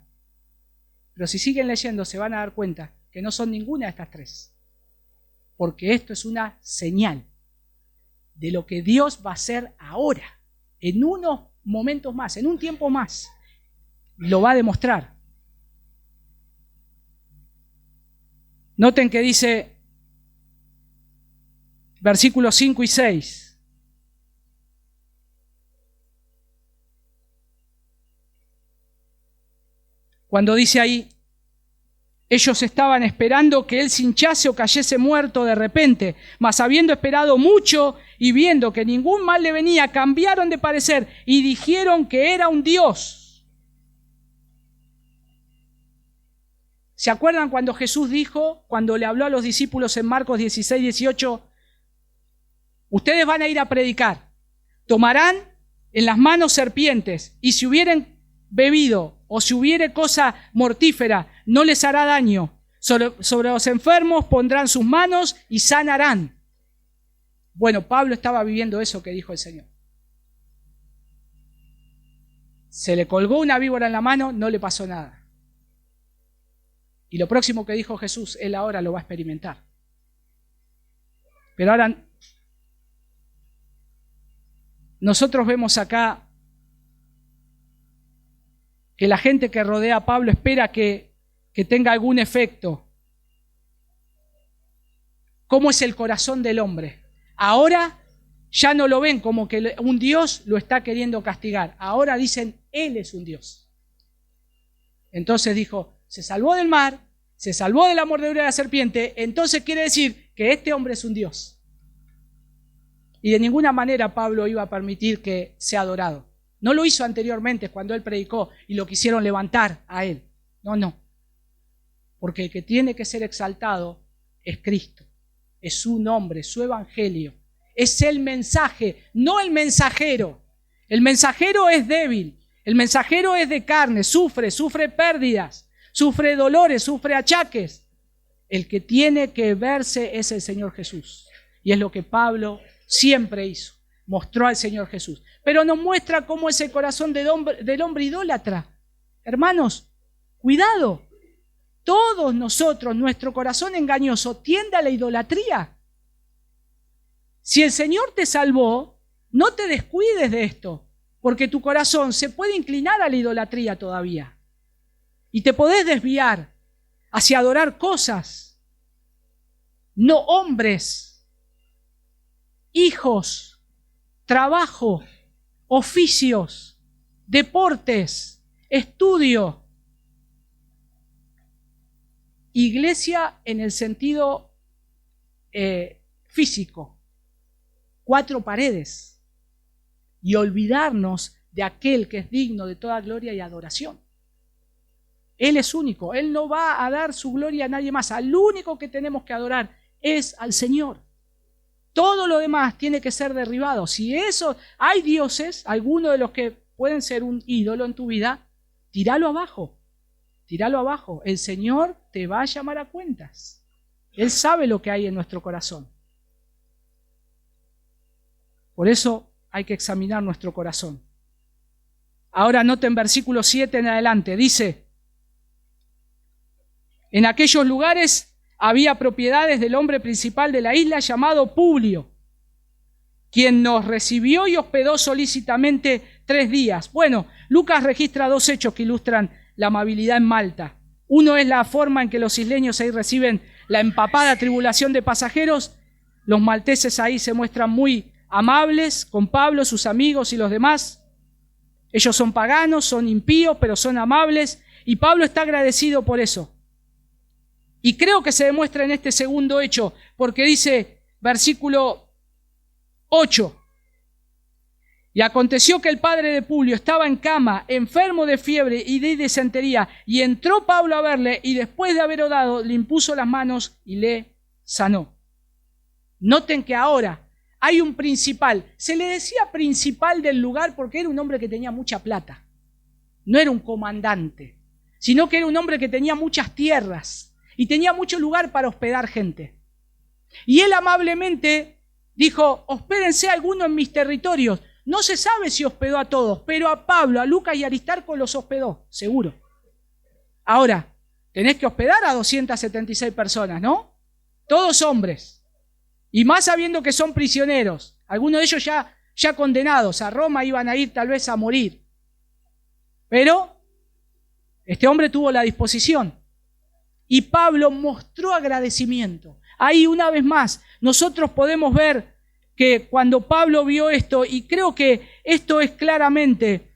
Pero si siguen leyendo se van a dar cuenta que no son ninguna de estas tres. Porque esto es una señal de lo que Dios va a hacer ahora, en unos momentos más, en un tiempo más. Lo va a demostrar. Noten que dice versículos 5 y 6. Cuando dice ahí, ellos estaban esperando que él se hinchase o cayese muerto de repente, mas habiendo esperado mucho y viendo que ningún mal le venía, cambiaron de parecer y dijeron que era un dios. ¿Se acuerdan cuando Jesús dijo, cuando le habló a los discípulos en Marcos 16, 18, ustedes van a ir a predicar, tomarán en las manos serpientes y si hubieren bebido o si hubiere cosa mortífera, no les hará daño. Sobre los enfermos pondrán sus manos y sanarán. Bueno, Pablo estaba viviendo eso que dijo el Señor. Se le colgó una víbora en la mano, no le pasó nada. Y lo próximo que dijo Jesús, él ahora lo va a experimentar. Pero ahora, nosotros vemos acá que la gente que rodea a Pablo espera que tenga algún efecto. ¿Cómo es el corazón del hombre? Ahora ya no lo ven como que un Dios lo está queriendo castigar. Ahora dicen, Él es un Dios. Entonces dijo, se salvó del mar, se salvó de la mordedura de la serpiente, entonces quiere decir que este hombre es un Dios. Y de ninguna manera Pablo iba a permitir que sea adorado. No lo hizo anteriormente cuando él predicó y lo quisieron levantar a él. No. Porque el que tiene que ser exaltado es Cristo. Es su nombre, su evangelio. Es el mensaje, no el mensajero. El mensajero es débil. El mensajero es de carne, sufre pérdidas, sufre dolores, sufre achaques. El que tiene que verse es el Señor Jesús. Y es lo que Pablo siempre hizo. Mostró al Señor Jesús. Pero nos muestra cómo es el corazón del hombre idólatra. Hermanos, cuidado. Todos nosotros, nuestro corazón engañoso tiende a la idolatría. Si el Señor te salvó, no te descuides de esto, porque tu corazón se puede inclinar a la idolatría todavía. Y te podés desviar hacia adorar cosas, no hombres, hijos, trabajo, oficios, deportes, estudio. Iglesia en el sentido físico, 4 paredes, y olvidarnos de aquel que es digno de toda gloria y adoración. Él es único, Él no va a dar su gloria a nadie más. Al único que tenemos que adorar es al Señor. Todo lo demás tiene que ser derribado. Si eso, hay dioses, algunos de los que pueden ser un ídolo en tu vida, tíralo abajo. Tíralo abajo. El Señor te va a llamar a cuentas. Él sabe lo que hay en nuestro corazón. Por eso hay que examinar nuestro corazón. Ahora noten versículo 7 en adelante. Dice, en aquellos lugares había propiedades del hombre principal de la isla llamado Publio, quien nos recibió y hospedó solícitamente 3 días. Bueno, Lucas registra 2 hechos que ilustran la amabilidad en Malta. Uno es la forma en que los isleños ahí reciben la empapada tribulación de pasajeros. Los malteses ahí se muestran muy amables con Pablo, sus amigos y los demás. Ellos son paganos, son impíos, pero son amables. Y Pablo está agradecido por eso. Y creo que se demuestra en este segundo hecho, porque dice, versículo 8, Y aconteció que el padre de Publio estaba en cama, enfermo de fiebre y de disentería, y entró Pablo a verle, y después de haber orado, le impuso las manos y le sanó. Noten que ahora hay un principal. Se le decía principal del lugar porque era un hombre que tenía mucha plata. No era un comandante, sino que era un hombre que tenía muchas tierras y tenía mucho lugar para hospedar gente. Y él amablemente dijo, hospédense alguno en mis territorios. No se sabe si hospedó a todos, pero a Pablo, a Lucas y a Aristarco los hospedó, seguro. Ahora, tenés que hospedar a 276 personas, ¿no? Todos hombres. Y más sabiendo que son prisioneros. Algunos de ellos ya condenados. A Roma iban a ir tal vez a morir. Pero este hombre tuvo la disposición. Y Pablo mostró agradecimiento. Ahí una vez más, nosotros podemos ver que cuando Pablo vio esto, y creo que esto es claramente,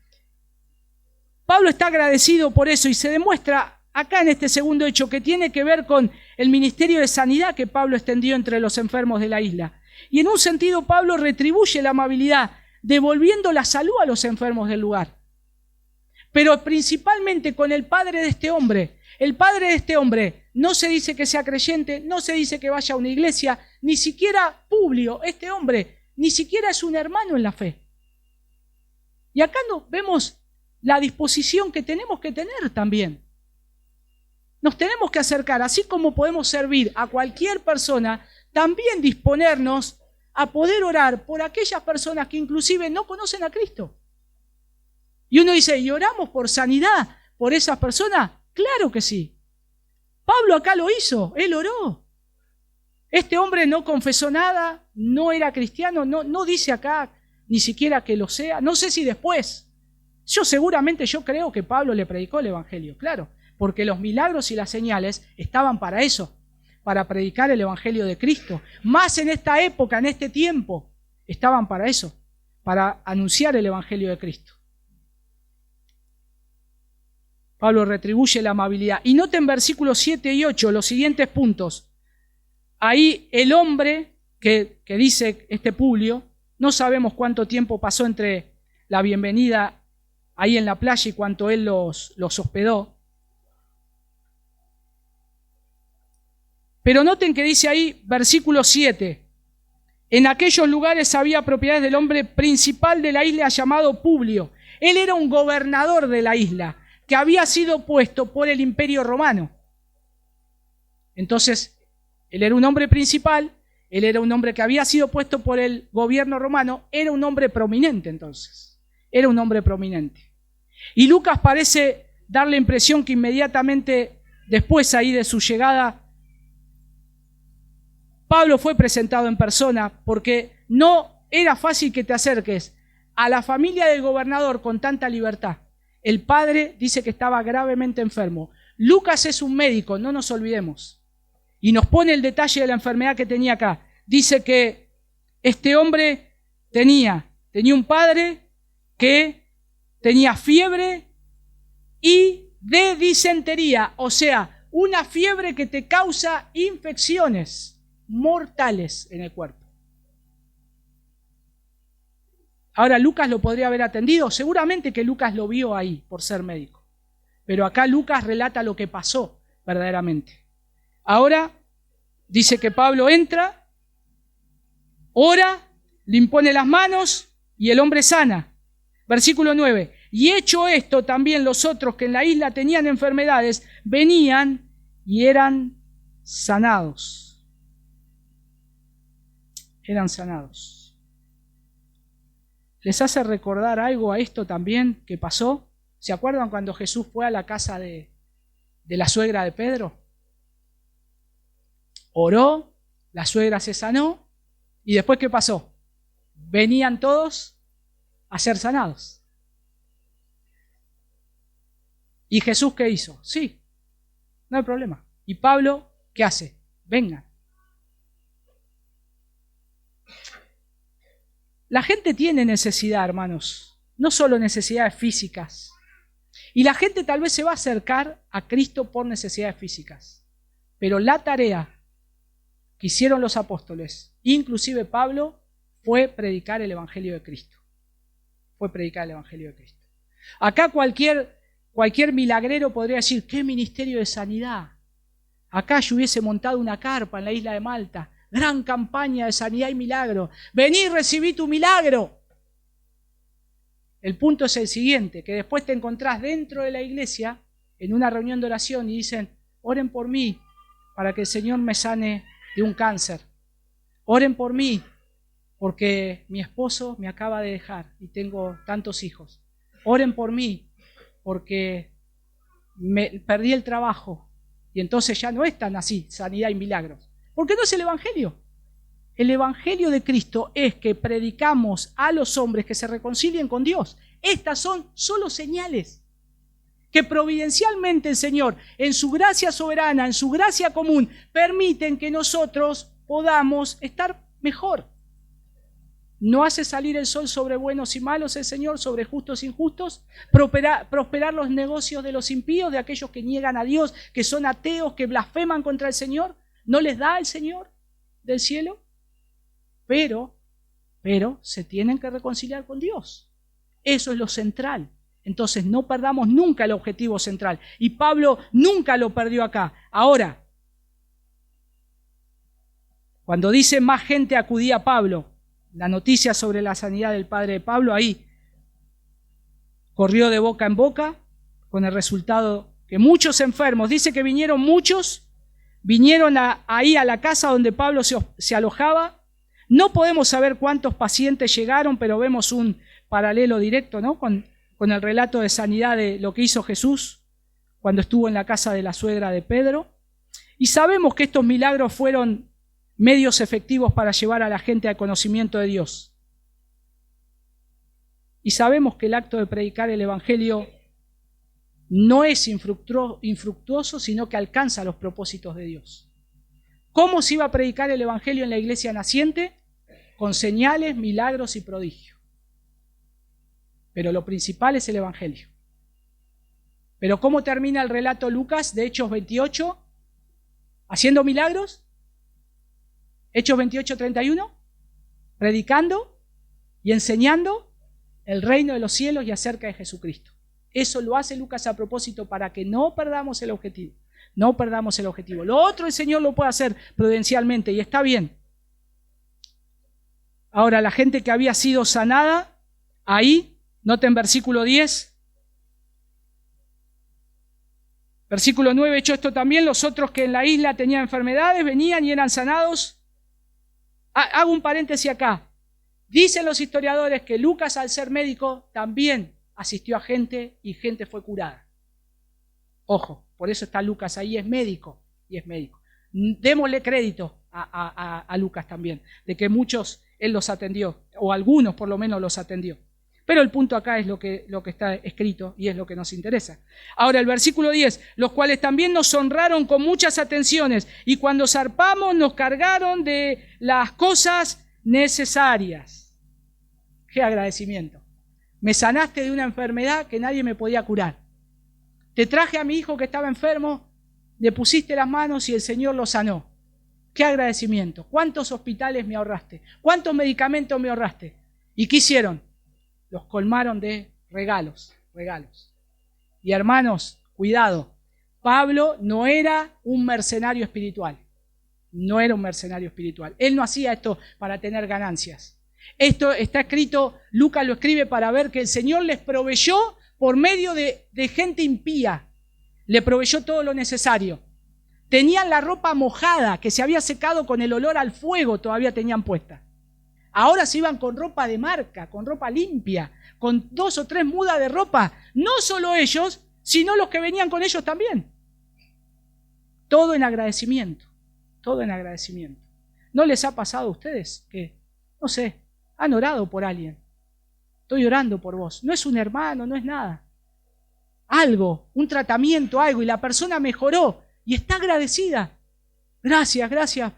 Pablo está agradecido por eso y se demuestra acá en este segundo hecho que tiene que ver con el ministerio de sanidad que Pablo extendió entre los enfermos de la isla. Y en un sentido Pablo retribuye la amabilidad devolviendo la salud a los enfermos del lugar. Pero principalmente con el padre de este hombre. El padre de este hombre no se dice que sea creyente, no se dice que vaya a una iglesia, ni siquiera Publio, este hombre, ni siquiera es un hermano en la fe. Y acá vemos la disposición que tenemos que tener también. Nos tenemos que acercar, así como podemos servir a cualquier persona, también disponernos a poder orar por aquellas personas que inclusive no conocen a Cristo. Y uno dice, ¿y oramos por sanidad por esas personas? Claro que sí. Pablo acá lo hizo, él oró. Este hombre no confesó nada, no era cristiano, no dice acá ni siquiera que lo sea. No sé si después. Yo creo que Pablo le predicó el evangelio, claro, porque los milagros y las señales estaban para eso, para predicar el evangelio de Cristo. Más en esta época, en este tiempo, estaban para eso, para anunciar el evangelio de Cristo. Pablo retribuye la amabilidad. Y noten versículos 7 y 8, los siguientes puntos. Ahí el hombre que dice este Publio, no sabemos cuánto tiempo pasó entre la bienvenida ahí en la playa y cuánto él los hospedó. Pero noten que dice ahí, versículo 7, en aquellos lugares había propiedades del hombre principal de la isla llamado Publio. Él era un gobernador de la isla, que había sido puesto por el Imperio Romano. Entonces, él era un hombre principal, él era un hombre que había sido puesto por el gobierno romano, era un hombre prominente entonces, era un hombre prominente. Y Lucas parece dar la impresión que inmediatamente después ahí de su llegada, Pablo fue presentado en persona porque no era fácil que te acerques a la familia del gobernador con tanta libertad. El padre dice que estaba gravemente enfermo. Lucas es un médico, no nos olvidemos. Y nos pone el detalle de la enfermedad que tenía acá. Dice que este hombre tenía un padre que tenía fiebre y de disentería. O sea, una fiebre que te causa infecciones mortales en el cuerpo. Ahora, ¿Lucas lo podría haber atendido? Seguramente que Lucas lo vio ahí por ser médico. Pero acá Lucas relata lo que pasó verdaderamente. Ahora dice que Pablo entra, ora, le impone las manos y el hombre sana. Versículo 9. Y hecho esto, también los otros que en la isla tenían enfermedades, venían y eran sanados. Eran sanados. ¿Les hace recordar algo a esto también que pasó? ¿Se acuerdan cuando Jesús fue a la casa de la suegra de Pedro? Oró, la suegra se sanó, y después ¿qué pasó? Venían todos a ser sanados. ¿Y Jesús qué hizo? Sí, no hay problema. ¿Y Pablo qué hace? Vengan. La gente tiene necesidad, hermanos, no solo necesidades físicas. Y la gente tal vez se va a acercar a Cristo por necesidades físicas. Pero la tarea que hicieron los apóstoles, inclusive Pablo, fue predicar el evangelio de Cristo. fue predicar el Evangelio de Cristo. Acá cualquier milagrero podría decir, ¿qué ministerio de sanidad? Acá yo hubiese montado una carpa en la isla de Malta, gran campaña de sanidad y milagro. Vení y recibí tu milagro. El punto es el siguiente, que después te encontrás dentro de la iglesia, en una reunión de oración, y dicen, oren por mí para que el Señor me sane de un cáncer. Oren por mí porque mi esposo me acaba de dejar y tengo tantos hijos. Oren por mí porque me perdí el trabajo y entonces ya no es tan así, sanidad y milagros. Porque no es el Evangelio. El Evangelio de Cristo es que predicamos a los hombres que se reconcilien con Dios. Estas son solo señales que providencialmente el Señor, en su gracia soberana, en su gracia común, permiten que nosotros podamos estar mejor. No hace salir el sol sobre buenos y malos el Señor, sobre justos e injustos, prosperar los negocios de los impíos, de aquellos que niegan a Dios, que son ateos, que blasfeman contra el Señor. ¿No les da el Señor del cielo? Pero se tienen que reconciliar con Dios. Eso es lo central. Entonces no perdamos nunca el objetivo central. Y Pablo nunca lo perdió acá. Ahora, cuando dice más gente acudía a Pablo, la noticia sobre la sanidad del padre de Pablo, ahí corrió de boca en boca, con el resultado que muchos enfermos, dice que vinieron muchos, vinieron ahí a la casa donde Pablo se alojaba. No podemos saber cuántos pacientes llegaron, pero vemos un paralelo directo, ¿no? con el relato de sanidad de lo que hizo Jesús cuando estuvo en la casa de la suegra de Pedro. Y sabemos que estos milagros fueron medios efectivos para llevar a la gente al conocimiento de Dios. Y sabemos que el acto de predicar el Evangelio no es infructuoso, sino que alcanza los propósitos de Dios. ¿Cómo se iba a predicar el Evangelio en la iglesia naciente? Con señales, milagros y prodigios. Pero lo principal es el Evangelio. Pero ¿cómo termina el relato Lucas de Hechos 28? ¿Haciendo milagros? Hechos 28, 31. Predicando y enseñando el reino de los cielos y acerca de Jesucristo. Eso lo hace Lucas a propósito para que no perdamos el objetivo. No perdamos el objetivo. Lo otro el Señor lo puede hacer prudencialmente y está bien. Ahora, la gente que había sido sanada, ahí, noten versículo 10. Versículo 9, hecho esto también, los otros que en la isla tenían enfermedades venían y eran sanados. Hago un paréntesis acá. Dicen los historiadores que Lucas, al ser médico, también asistió a gente y gente fue curada. Ojo, por eso está Lucas ahí, es médico y es médico. Démosle crédito a Lucas también, de que muchos él los atendió, o algunos por lo menos los atendió. Pero el punto acá es lo que está escrito y es lo que nos interesa. Ahora el versículo 10, los cuales también nos honraron con muchas atenciones y cuando zarpamos nos cargaron de las cosas necesarias. ¡Qué agradecimiento! Me sanaste de una enfermedad que nadie me podía curar. Te traje a mi hijo que estaba enfermo, le pusiste las manos y el Señor lo sanó. ¡Qué agradecimiento! ¿Cuántos hospitales me ahorraste? ¿Cuántos medicamentos me ahorraste? ¿Y qué hicieron? Los colmaron de regalos. Y hermanos, cuidado, Pablo no era un mercenario espiritual. No era un mercenario espiritual. Él no hacía esto para tener ganancias. Esto está escrito, Lucas lo escribe para ver que el Señor les proveyó por medio de gente impía. Le proveyó todo lo necesario. Tenían la ropa mojada que se había secado con el olor al fuego, todavía tenían puesta. Ahora se iban con ropa de marca, con ropa limpia, con 2 o 3 mudas de ropa. No solo ellos, sino los que venían con ellos también. Todo en agradecimiento, todo en agradecimiento. ¿No les ha pasado a ustedes que, no sé, han orado por alguien? Estoy orando por vos. No es un hermano, no es nada. Algo, un tratamiento, algo, y la persona mejoró y está agradecida. Gracias, gracias.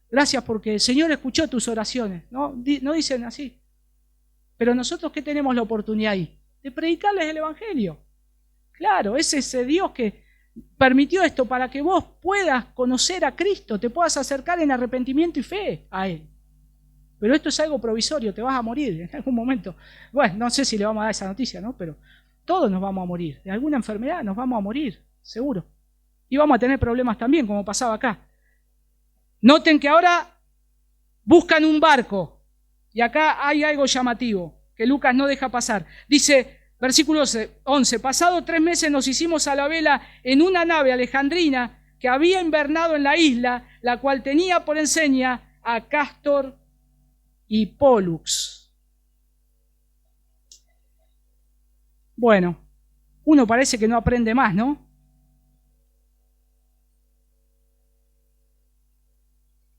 Gracias porque el Señor escuchó tus oraciones. No dicen así. Pero nosotros, ¿qué tenemos la oportunidad ahí? De predicarles el Evangelio. Claro, es ese Dios que permitió esto para que vos puedas conocer a Cristo, te puedas acercar en arrepentimiento y fe a Él. pero esto es algo provisorio, te vas a morir en algún momento. Bueno, no sé si le vamos a dar esa noticia, ¿no? Pero todos nos vamos a morir, de alguna enfermedad nos vamos a morir, seguro. Y vamos a tener problemas también, como pasaba acá. Noten que ahora buscan un barco, y acá hay algo llamativo, que Lucas no deja pasar. Dice, versículo 11, pasado 3 meses nos hicimos a la vela en una nave alejandrina que había invernado en la isla, la cual tenía por enseña a Cástor y Pólux. Bueno, uno parece que no aprende más, ¿no?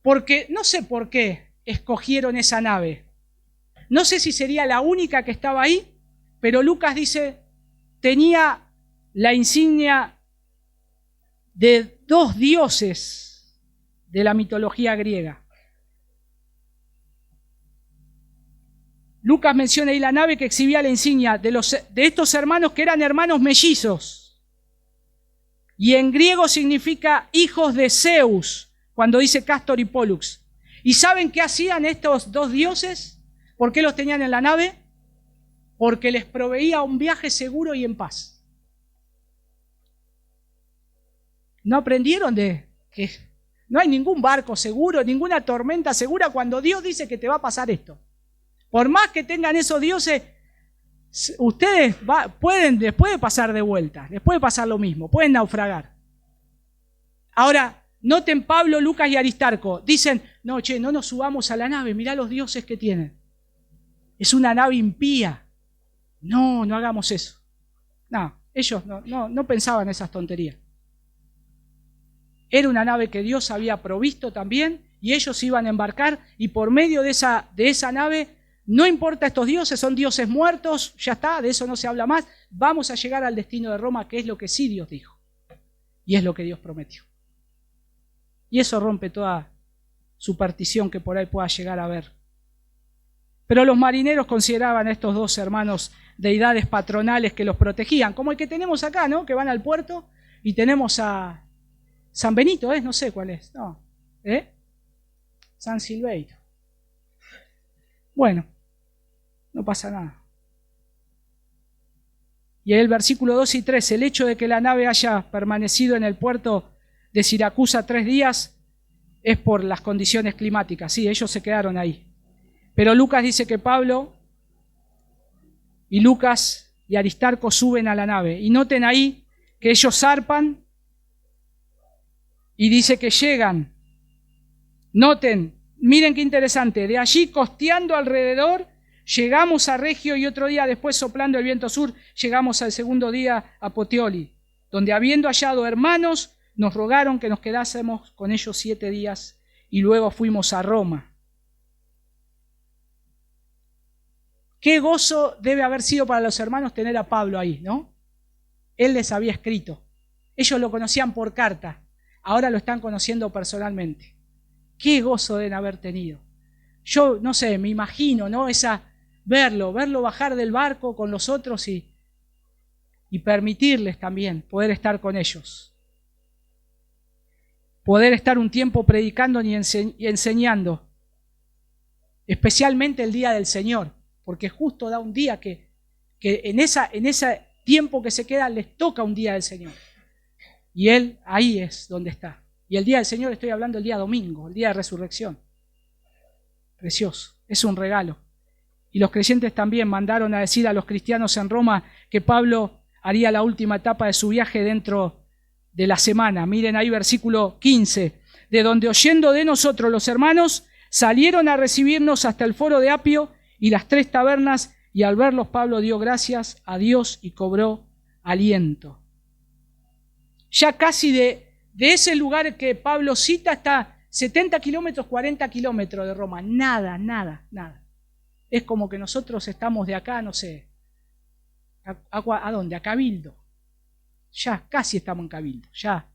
Porque no sé por qué escogieron esa nave. No sé si sería la única que estaba ahí, pero Lucas dice, tenía la insignia de 2 dioses de la mitología griega. Lucas menciona ahí la nave que exhibía la insignia de estos hermanos que eran hermanos mellizos. Y en griego significa hijos de Zeus, cuando dice Cástor y Pólux. ¿Y saben qué hacían estos 2 dioses? ¿Por qué los tenían en la nave? Porque les proveía un viaje seguro y en paz. ¿No aprendieron de que no hay ningún barco seguro, ninguna tormenta segura cuando Dios dice que te va a pasar esto? Por más que tengan esos dioses, ustedes pueden después pasar de vuelta, les puede pasar lo mismo, pueden naufragar. Ahora, noten Pablo, Lucas y Aristarco, dicen, no, no nos subamos a la nave, mirá los dioses que tienen. Es una nave impía. No hagamos eso. No, ellos no pensaban esas tonterías. Era una nave que Dios había provisto también y ellos iban a embarcar y por medio de esa nave, no importa estos dioses, son dioses muertos, ya está, de eso no se habla más, vamos a llegar al destino de Roma, que es lo que sí Dios dijo y es lo que Dios prometió. Y eso rompe toda superstición que por ahí pueda llegar a haber. Pero los marineros consideraban a estos 2 hermanos deidades patronales que los protegían, como el que tenemos acá, ¿no? Que van al puerto y tenemos a San Benito, no sé cuál es, no, San Silveiro. Bueno, no pasa nada. Y el versículo 2 y 3, el hecho de que la nave haya permanecido en el puerto de Siracusa 3 días es por las condiciones climáticas. Sí, ellos se quedaron ahí. Pero Lucas dice que Pablo y Lucas y Aristarco suben a la nave. Y noten ahí que ellos zarpan y dice que llegan. Noten, miren qué interesante. De allí, costeando alrededor, llegamos a Regio y otro día después, soplando el viento sur, llegamos al segundo día a Puteoli, donde habiendo hallado hermanos, nos rogaron que nos quedásemos con ellos 7 días y luego fuimos a Roma. Qué gozo debe haber sido para los hermanos tener a Pablo ahí, ¿no? Él les había escrito. Ellos lo conocían por carta, ahora lo están conociendo personalmente. Qué gozo deben haber tenido. Yo, no sé, me imagino, ¿no? Verlo bajar del barco con los otros y permitirles también poder estar con ellos. Poder estar un tiempo predicando y enseñando, especialmente el día del Señor, porque justo da un día que en ese tiempo que se queda les toca un día del Señor. Y Él ahí es donde está. Y el día del Señor estoy hablando el día domingo, el día de resurrección. Precioso, es un regalo. Y los creyentes también mandaron a decir a los cristianos en Roma que Pablo haría la última etapa de su viaje dentro de la semana. Miren ahí versículo 15, de donde oyendo de nosotros los hermanos, salieron a recibirnos hasta el foro de Apio y las 3 tabernas, y al verlos Pablo dio gracias a Dios y cobró aliento. Ya casi de ese lugar que Pablo cita está 70 kilómetros, 40 kilómetros de Roma. Nada. Es como que nosotros estamos de acá, no sé, ¿a dónde? A Cabildo. Ya casi estamos en Cabildo, ya.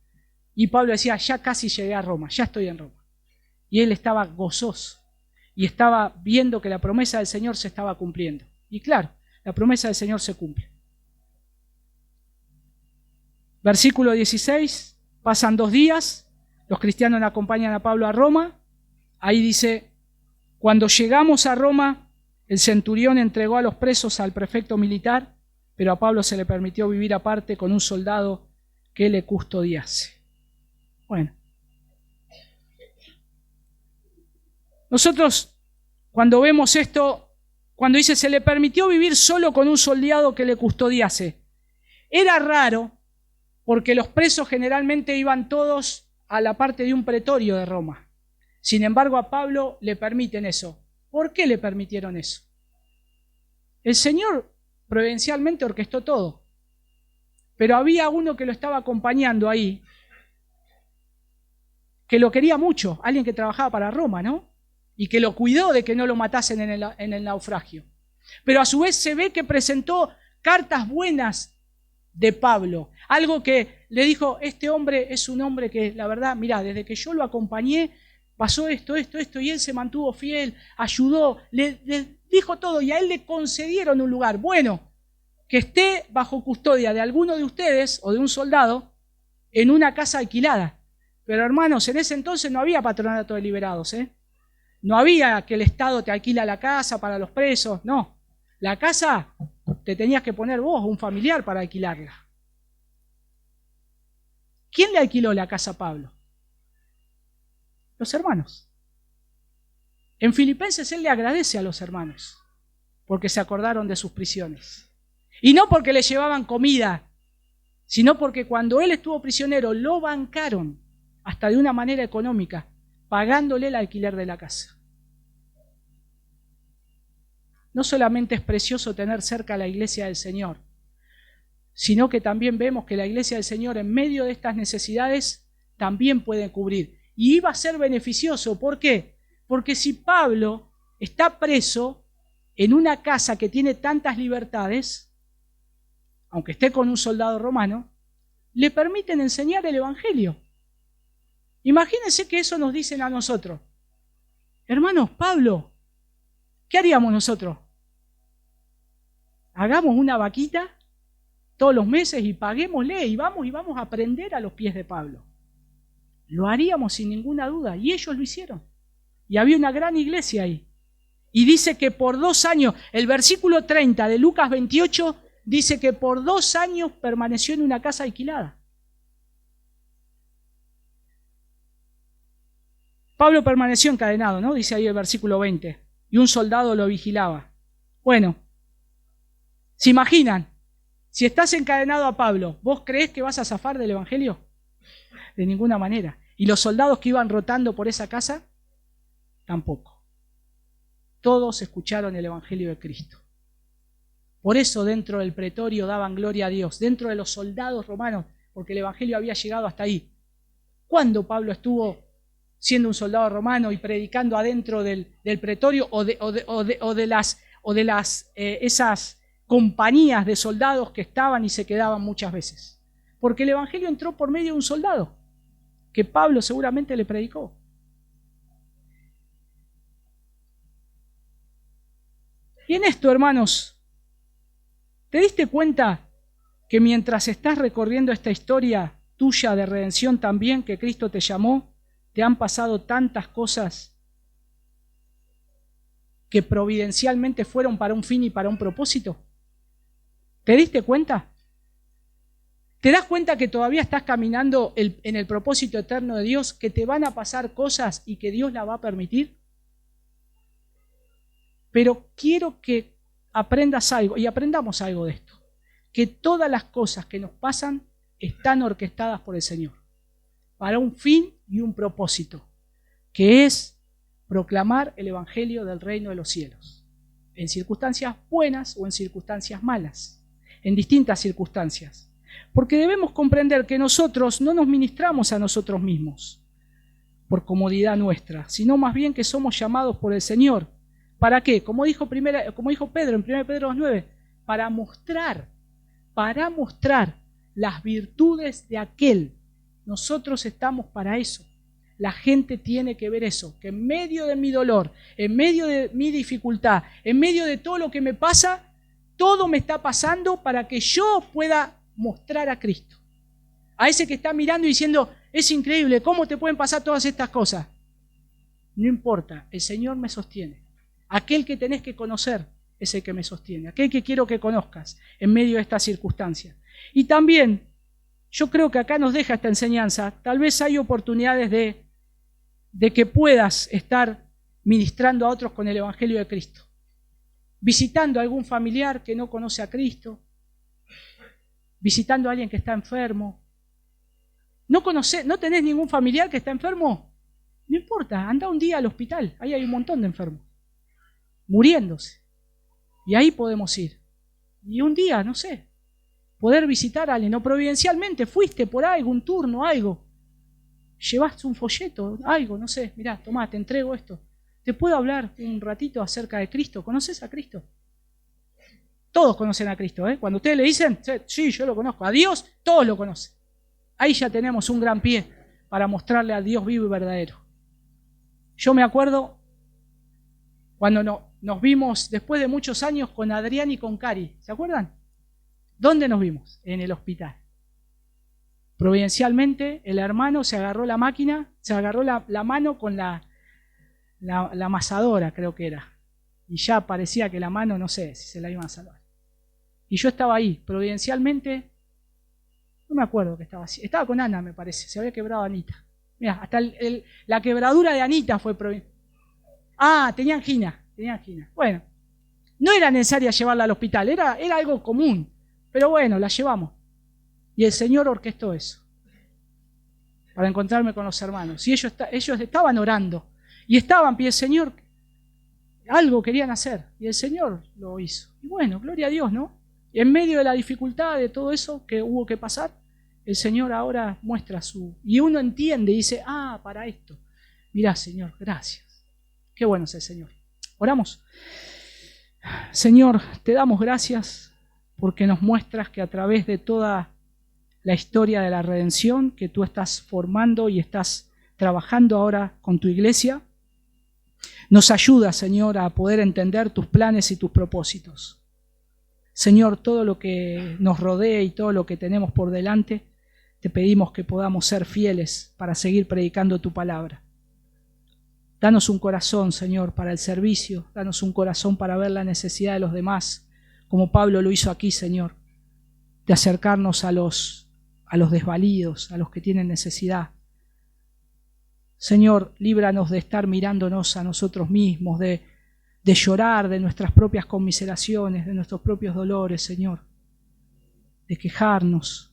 Y Pablo decía, ya casi llegué a Roma, ya estoy en Roma. Y él estaba gozoso y estaba viendo que la promesa del Señor se estaba cumpliendo. Y claro, la promesa del Señor se cumple. Versículo 16, pasan 2 días, los cristianos acompañan a Pablo a Roma, ahí dice, Cuando llegamos a Roma, el centurión entregó a los presos al prefecto militar, pero a Pablo se le permitió vivir aparte con un soldado que le custodiase. Bueno, nosotros cuando vemos esto, cuando dice se le permitió vivir solo con un soldado que le custodiase, era raro porque los presos generalmente iban todos a la parte de un pretorio de Roma. Sin embargo, a Pablo le permiten eso. ¿Por qué le permitieron eso? El Señor providencialmente orquestó todo, pero había uno que lo estaba acompañando ahí, que lo quería mucho, alguien que trabajaba para Roma, ¿no? Y que lo cuidó de que no lo matasen en el naufragio. Pero a su vez se ve que presentó cartas buenas de Pablo, algo que le dijo, este hombre es un hombre que, la verdad, mirá, desde que yo lo acompañé, pasó esto, y él se mantuvo fiel, ayudó, le dijo todo, y a él le concedieron un lugar. Bueno, que esté bajo custodia de alguno de ustedes, o de un soldado, en una casa alquilada. Pero hermanos, en ese entonces no había patronato de liberados, ¿eh? No había que el Estado te alquila la casa para los presos, no. La casa te tenías que poner vos, un familiar, para alquilarla. ¿Quién le alquiló la casa a Pablo? Los hermanos. En Filipenses él le agradece a los hermanos porque se acordaron de sus prisiones. Y no porque le llevaban comida, sino porque cuando él estuvo prisionero lo bancaron hasta de una manera económica, pagándole el alquiler de la casa. No solamente es precioso tener cerca la iglesia del Señor, sino que también vemos que la iglesia del Señor en medio de estas necesidades también puede cubrir. Y iba a ser beneficioso. ¿Por qué? Porque si Pablo está preso en una casa que tiene tantas libertades, aunque esté con un soldado romano, le permiten enseñar el Evangelio. Imagínense que eso nos dicen a nosotros. Hermanos, Pablo, ¿qué haríamos nosotros? Hagamos una vaquita todos los meses y paguémosle y vamos a aprender a los pies de Pablo. Lo haríamos sin ninguna duda, y ellos lo hicieron. Y había una gran iglesia ahí. Y dice que por 2 años, el versículo 30 de Lucas 28, dice que por 2 años permaneció en una casa alquilada. Pablo permaneció encadenado, ¿no? Dice ahí el versículo 20. Y un soldado lo vigilaba. Bueno, ¿se imaginan? Si estás encadenado a Pablo, ¿vos creés que vas a zafar del Evangelio? De ninguna manera. ¿Y los soldados que iban rotando por esa casa? Tampoco. Todos escucharon el Evangelio de Cristo. Por eso dentro del pretorio daban gloria a Dios, dentro de los soldados romanos, porque el Evangelio había llegado hasta ahí. ¿Cuándo Pablo estuvo siendo un soldado romano y predicando adentro del pretorio o de esas compañías de soldados que estaban y se quedaban muchas veces? Porque el Evangelio entró por medio de un soldado que Pablo seguramente le predicó. Y en esto, hermanos, ¿te diste cuenta que mientras estás recorriendo esta historia tuya de redención también, que Cristo te llamó, te han pasado tantas cosas que providencialmente fueron para un fin y para un propósito? ¿Te diste cuenta? ¿Te das cuenta que todavía estás caminando en el propósito eterno de Dios, que te van a pasar cosas y que Dios las va a permitir? Pero quiero que aprendas algo y aprendamos algo de esto, que todas las cosas que nos pasan están orquestadas por el Señor para un fin y un propósito, que es proclamar el Evangelio del reino de los cielos, en circunstancias buenas o en circunstancias malas, en distintas circunstancias. Porque debemos comprender que nosotros no nos ministramos a nosotros mismos por comodidad nuestra, sino más bien que somos llamados por el Señor. ¿Para qué? Como dijo Pedro en 1 Pedro 2:9, para mostrar las virtudes de aquel. Nosotros estamos para eso. La gente tiene que ver eso, que en medio de mi dolor, en medio de mi dificultad, en medio de todo lo que me pasa, todo me está pasando para que yo pueda mostrar a Cristo. A ese que está mirando y diciendo, es increíble, ¿cómo te pueden pasar todas estas cosas? No importa, el Señor me sostiene. Aquel que tenés que conocer es el que me sostiene. Aquel que quiero que conozcas en medio de estas circunstancias. Y también, yo creo que acá nos deja esta enseñanza. Tal vez hay oportunidades de que puedas estar ministrando a otros con el Evangelio de Cristo. Visitando a algún familiar que no conoce a Cristo. Visitando a alguien que está enfermo. ¿No tenés ningún familiar que está enfermo? No importa, anda un día al hospital, ahí hay un montón de enfermos, muriéndose. Y ahí podemos ir. Y un día, no sé, poder visitar a alguien, o providencialmente fuiste por algo, un turno, algo. Llevaste un folleto, algo, no sé, mirá, tomá, te entrego esto. ¿Te puedo hablar un ratito acerca de Cristo? ¿Conoces a Cristo? Todos conocen a Cristo, ¿eh? Cuando ustedes le dicen, sí, yo lo conozco, a Dios, todos lo conocen. Ahí ya tenemos un gran pie para mostrarle a Dios vivo y verdadero. Yo me acuerdo cuando nos vimos después de muchos años con Adrián y con Cari. ¿Se acuerdan? ¿Dónde nos vimos? En el hospital. Providencialmente, el hermano se agarró la máquina, se agarró la mano con la amasadora, creo que era. Y ya parecía que la mano, no sé si se la iban a salvar. Y yo estaba ahí, providencialmente, no me acuerdo que estaba así. Estaba con Ana, me parece, se había quebrado Anita. Mira, hasta la quebradura de Anita fue providencial. Ah, tenía angina. Bueno, no era necesaria llevarla al hospital, era algo común. Pero bueno, la llevamos. Y el Señor orquestó eso. Para encontrarme con los hermanos. Y ellos estaban orando. Y estaban, y el Señor, algo querían hacer. Y el Señor lo hizo. Y bueno, gloria a Dios, ¿no? Y en medio de la dificultad de todo eso que hubo que pasar, el Señor ahora muestra y uno entiende y dice, para esto. Mirá, Señor, gracias. Qué bueno es el Señor. Oramos. Señor, te damos gracias porque nos muestras que a través de toda la historia de la redención que tú estás formando y estás trabajando ahora con tu iglesia, nos ayuda, Señor, a poder entender tus planes y tus propósitos. Señor, todo lo que nos rodea y todo lo que tenemos por delante, te pedimos que podamos ser fieles para seguir predicando tu palabra. Danos un corazón, Señor, para el servicio. Danos un corazón para ver la necesidad de los demás, como Pablo lo hizo aquí, Señor, de acercarnos a los desvalidos, a los que tienen necesidad. Señor, líbranos de estar mirándonos a nosotros mismos, de llorar de nuestras propias conmiseraciones, de nuestros propios dolores, Señor, de quejarnos.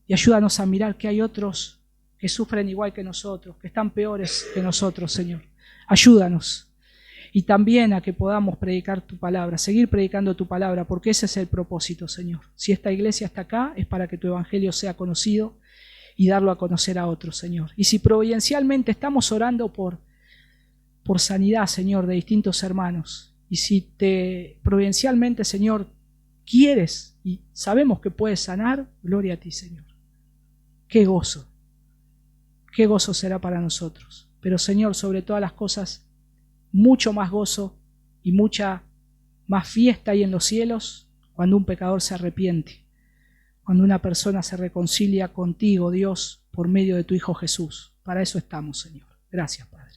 Y ayúdanos a mirar que hay otros que sufren igual que nosotros, que están peores que nosotros, Señor. Ayúdanos. Y también a que podamos predicar tu palabra, seguir predicando tu palabra, porque ese es el propósito, Señor. Si esta iglesia está acá, es para que tu evangelio sea conocido y darlo a conocer a otros, Señor. Y si providencialmente estamos orando por sanidad, Señor, de distintos hermanos, y si providencialmente, Señor, quieres y sabemos que puedes sanar, gloria a ti, Señor. Qué gozo será para nosotros. Pero, Señor, sobre todas las cosas, mucho más gozo y mucha más fiesta hay en los cielos cuando un pecador se arrepiente, cuando una persona se reconcilia contigo, Dios, por medio de tu Hijo Jesús. Para eso estamos, Señor. Gracias, Padre.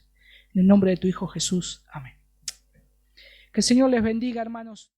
En el nombre de tu Hijo Jesús. Amén. Que el Señor les bendiga, hermanos.